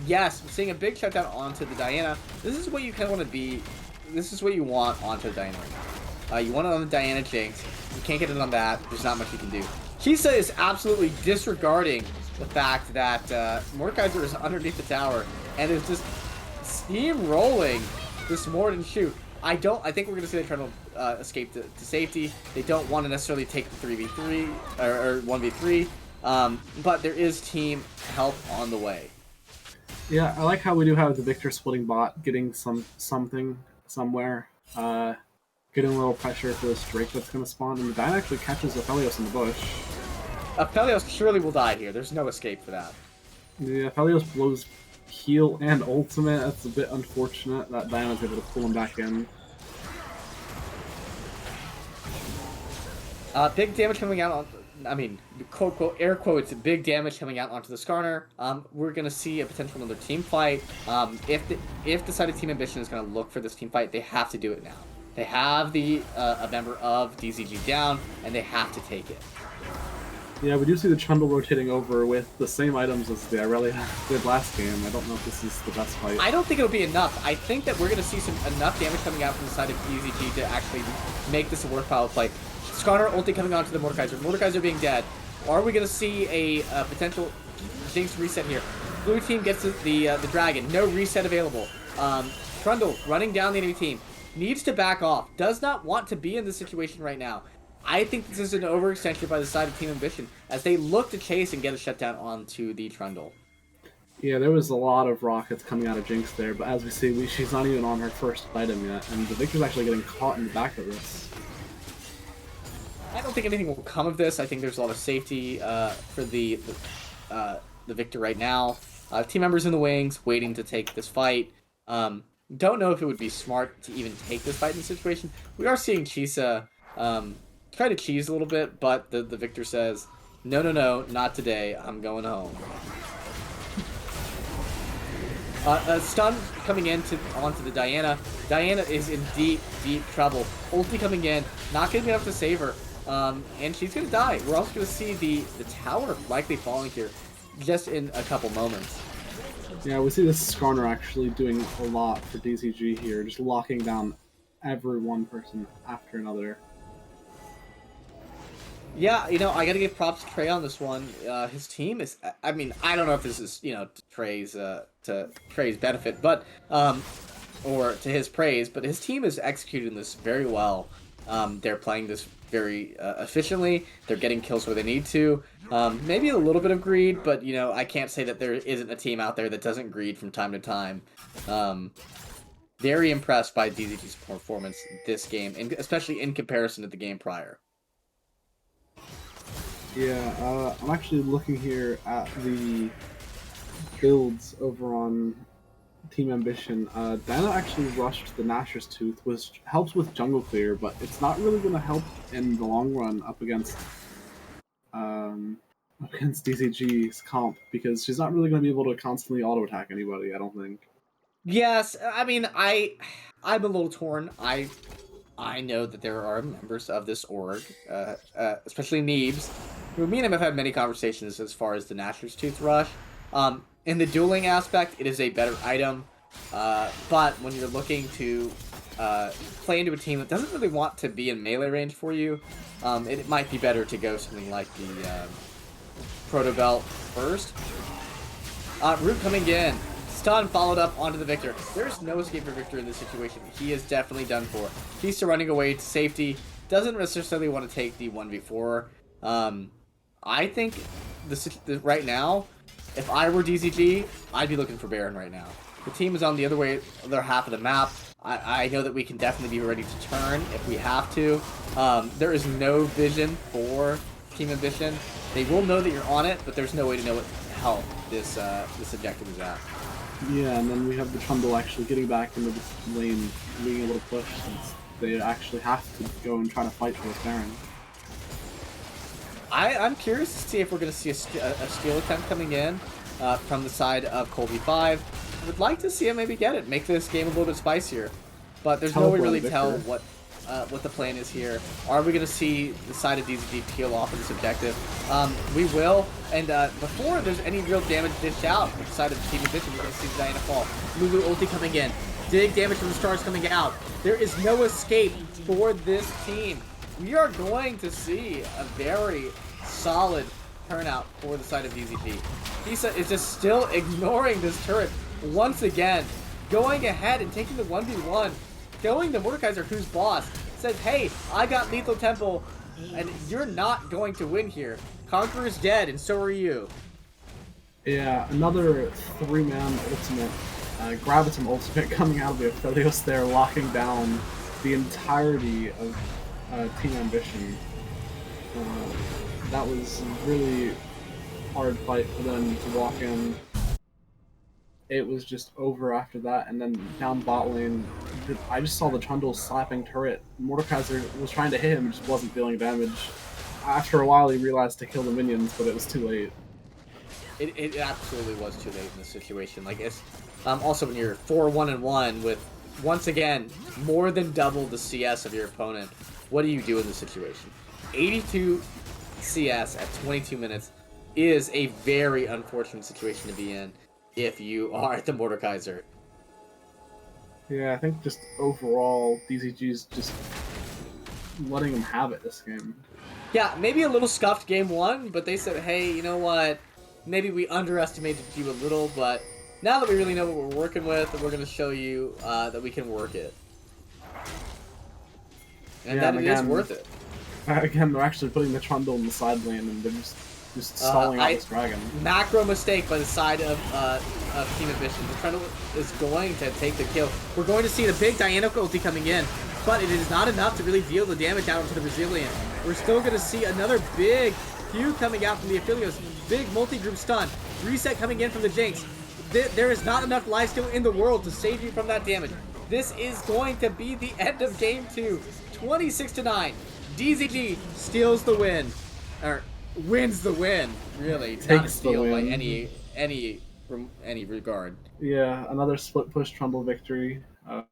Yes, we're seeing a big shutdown onto the Diana. This is what you kind of want to be. This is what you want onto the Diana. You want it on the Diana Jinx. You can't get it on that. There's not much you can do. Kisa is absolutely disregarding the fact that Mordekaiser is underneath the tower and is just steamrolling this Morden shoot. I think we're going to see the Trundle escape to safety. They don't want to necessarily take the 3v3 or 1v3, but there is team help on the way. Yeah, I like how we do have the Victor splitting bot, getting something somewhere, getting a little pressure for this Drake that's going to spawn, and the Diana actually catches Aphelios in the bush. Aphelios surely will die here. There's no escape for that. Yeah, Aphelios blows heal and ultimate. That's a bit unfortunate that Diana's able to pull him back in. Big damage coming out on, I mean, quote, air quotes, big damage coming out onto the Skarner. We're going to see a potential another team fight. If decided Team Ambition is going to look for this team fight, they have to do it now. They have a member of DZG down, and they have to take it. Yeah, we do see the Trundle rotating over with the same items as the Aurelia did last game. I don't know if this is the best fight. I don't think it'll be enough. I think that we're going to see enough damage coming out from the side of DZG to actually make this a worthwhile fight. Skarner ulti coming onto the Mordekaiser. Mordekaiser being dead. Are we going to see a potential Jinx reset here? Blue team gets the dragon. No reset available. Trundle running down the enemy team. Needs to back off. Does not want to be in this situation right now. I think this is an overextension by the side of Team Ambition as they look to chase and get a shutdown onto the Trundle. Yeah, there was a lot of rockets coming out of Jinx there, but as we see, she's not even on her first item yet, and the Victor's actually getting caught in the back of this. I don't think anything will come of this. I think there's a lot of safety for the Victor right now. Team members in the wings waiting to take this fight. Don't know if it would be smart to even take this fight in this situation. We are seeing Chisa try to cheese a little bit, but the Victor says, no, not today. I'm going home. A stun coming onto the Diana. Diana is in deep trouble. Ulti coming in, not going to be enough to save her. And she's going to die. We're also going to see the tower likely falling here just in a couple moments. Yeah, we see this Skarner actually doing a lot for DZG here, just locking down every one person after another. Yeah, I gotta give props to Trey on this one. His team is, I mean, I don't know if this is, to Trey's benefit, but, or to his praise, but his team is executing this very well. They're playing this very efficiently. They're getting kills where they need to. Maybe a little bit of greed, but, I can't say that there isn't a team out there that doesn't greed from time to time. Very impressed by DZG's performance this game, and especially in comparison to the game prior. Yeah, I'm actually looking here at the builds over on Team Ambition. Diana actually rushed the Nashor's Tooth, which helps with jungle clear, but it's not really going to help in the long run up against DZG's comp, because she's not really going to be able to constantly auto-attack anybody, I don't think. Yes, I mean, I'm a little torn. I know that there are members of this org, especially Neebs, who me and him have had many conversations as far as the Nashor's Toothbrush. In the dueling aspect, it is a better item, but when you're looking to play into a team that doesn't really want to be in melee range for you, it might be better to go something like the Proto Belt first. Root coming in. Stun followed up onto the Victor. There's no escape for Victor in this situation. He is definitely done for. He's running away to safety. Doesn't necessarily want to take the 1v4. I think right now, if I were DZG, I'd be looking for Baron right now. The team is on the other half of the map. I know that we can definitely be ready to turn if we have to. There is no vision for Team Ambition. They will know that you're on it, but there's no way to know what hell this objective is at. Yeah, and then we have the Trundle actually getting back into the lane, being able to push since they actually have to go and try to fight for this Baron. I'm curious to see if we're going to see a steal attempt coming in from the side of Colby 5. Would like to see him maybe get it, make this game a little bit spicier. But there's no way to really tell what the plan is here. Are we going to see the side of DZG peel off of this objective? We will. And before there's any real damage dished out from the side of the Team Ambition, we're going to see Diana fall. Lulu ulti coming in. Big damage from the stars coming out. There is no escape for this team. We are going to see a very solid turnout for the side of DZG. Kisa is just still ignoring this turret once again, going ahead and taking the 1v1, killing the Mordekaiser, who's boss, says, hey, I got Lethal Temple, and you're not going to win here. Conqueror's dead, and so are you. Yeah, another 3-man ultimate, Gravitum ultimate coming out of the Aphelios there, locking down the entirety of Team Ambition. That was really hard fight for them to walk in. It was just over after that, and then down bot lane, I just saw the Trundle slapping turret. Mordekaiser was trying to hit him, just wasn't dealing damage. After a while, he realized to kill the minions, but it was too late. It absolutely was too late in this situation. Like, it's also when you're 4-1-1 with, once again, more than double the CS of your opponent, what do you do in this situation? 82 CS at 22 minutes is a very unfortunate situation to be in if you are the Mordekaiser. Yeah, I think just overall, DZG's just letting them have it this game. Yeah, maybe a little scuffed game one, but they said, hey, you know what? Maybe we underestimated you a little, but now that we really know what we're working with, we're going to show you that we can work it. And that it is worth it. Again, they're actually putting the Trundle in the side lane, and they're just stalling out this dragon. Macro mistake by the side of Team Ambition. The Trundle is going to take the kill. We're going to see the big Diana ulti coming in, but it is not enough to really deal the damage out into the Resilient. We're still going to see another big Q coming out from the Aphelios. Big multi-group stun. Reset coming in from the Jinx. There is not enough lifesteal in the world to save you from that damage. This is going to be the end of game 2. 26-9. DZG steals the win. Or wins the win, really. It's not a steal by any regard. Yeah, another split push Trundle victory. Or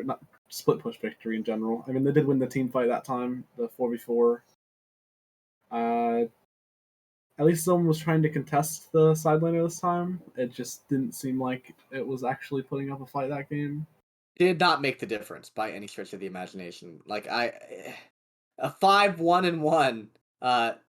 not split push victory in general. I mean, they did win the team fight that time, the 4v4. At least someone was trying to contest the side laner this time. It just didn't seem like it was actually putting up a fight that game. Did not make the difference by any stretch of the imagination. Like, a 5-1-1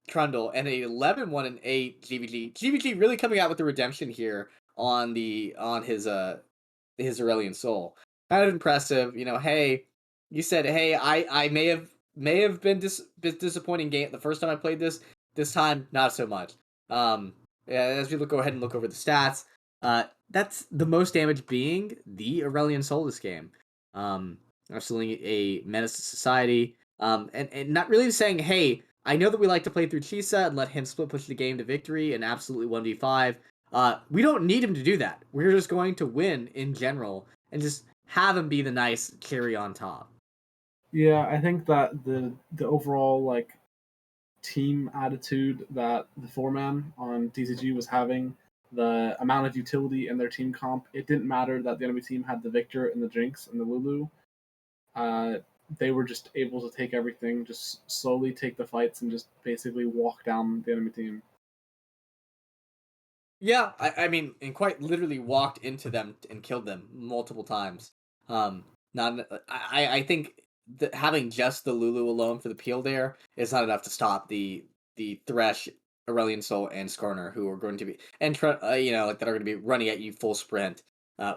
Trundle and a 11-1-8 GVG. GVG really coming out with the redemption here on his Aurelian Soul. Kind of impressive. You know, hey, you said, hey, I may have been disappointing game the first time I played this. This time, not so much. As we go ahead and look over the stats, that's the most damage being the Aurelian Soul this game. Absolutely a menace to society. And not really saying, hey, I know that we like to play through Chisa and let him split push the game to victory and absolutely 1v5. We don't need him to do that. We're just going to win in general and just have him be the nice cherry on top. Yeah, I think that the overall like team attitude that the 4-man on DZG was having, the amount of utility in their team comp, it didn't matter that the enemy team had the Victor and the Jinx and the Lulu. they were just able to take everything, just slowly take the fights, and just basically walk down the enemy team. Yeah, I mean, and quite literally walked into them and killed them multiple times. Not I think that having just the Lulu alone for the peel there is not enough to stop the Thresh, Aurelion Sol, and Skarner, who are going to be like that are going to be running at you full sprint,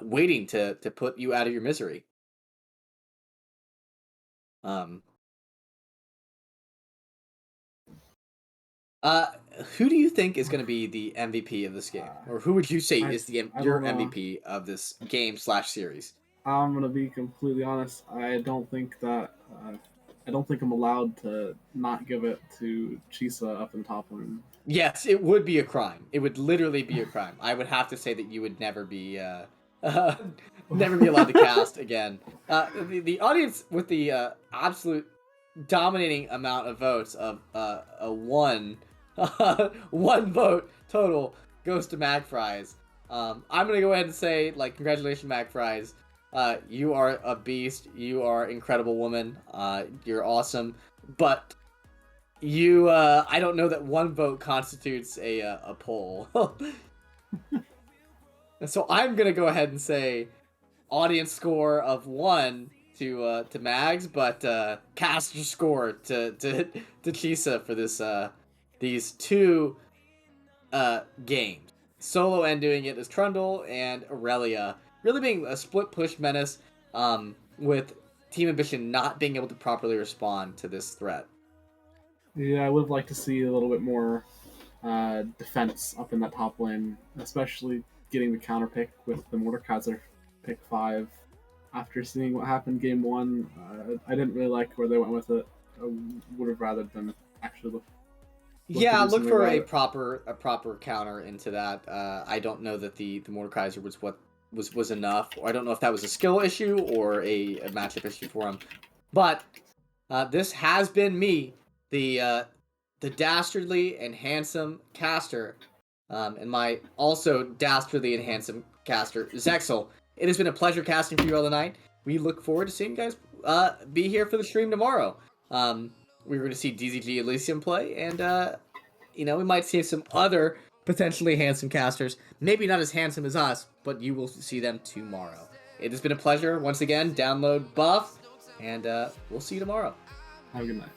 waiting to put you out of your misery. Um, who do you think is going to be the MVP of this game, or who would you say is your don't know. MVP of this game / series? I'm gonna be completely honest. I don't think I'm allowed to not give it to Chisa up in top lane. Yes, it would be a crime. It would literally be a crime. I would have to say that you would never be never be allowed to cast again. The audience with the absolute dominating amount of votes of a one one vote total goes to Magfries. I'm gonna go ahead and say, like, congratulations, Magfries. You are a beast. You are an incredible woman. You're awesome. But you, I don't know that one vote constitutes a poll. So I'm gonna go ahead and say audience score of 1 to Mags, but caster score to Chisa for this these two games. Solo and doing it as Trundle and Aurelia, really being a split push menace, with Team Ambition not being able to properly respond to this threat. Yeah, I would have liked to see a little bit more defense up in that top lane, especially getting the counter pick with the Mordekaiser pick 5. After seeing what happened game 1, I didn't really like where they went with it. I would have rather them actually look Yeah, look for a proper counter into that. I don't know that the Mordekaiser was what was enough, or I don't know if that was a skill issue or a matchup issue for him. But this has been me, the dastardly and handsome caster, and my also dastardly and handsome caster, Zexel. It has been a pleasure casting for you all tonight. We look forward to seeing you guys be here for the stream tomorrow. We're going to see DZG Elysium play, and we might see some other potentially handsome casters. Maybe not as handsome as us, but you will see them tomorrow. It has been a pleasure. Once again, download Buff, and we'll see you tomorrow. Have a good night.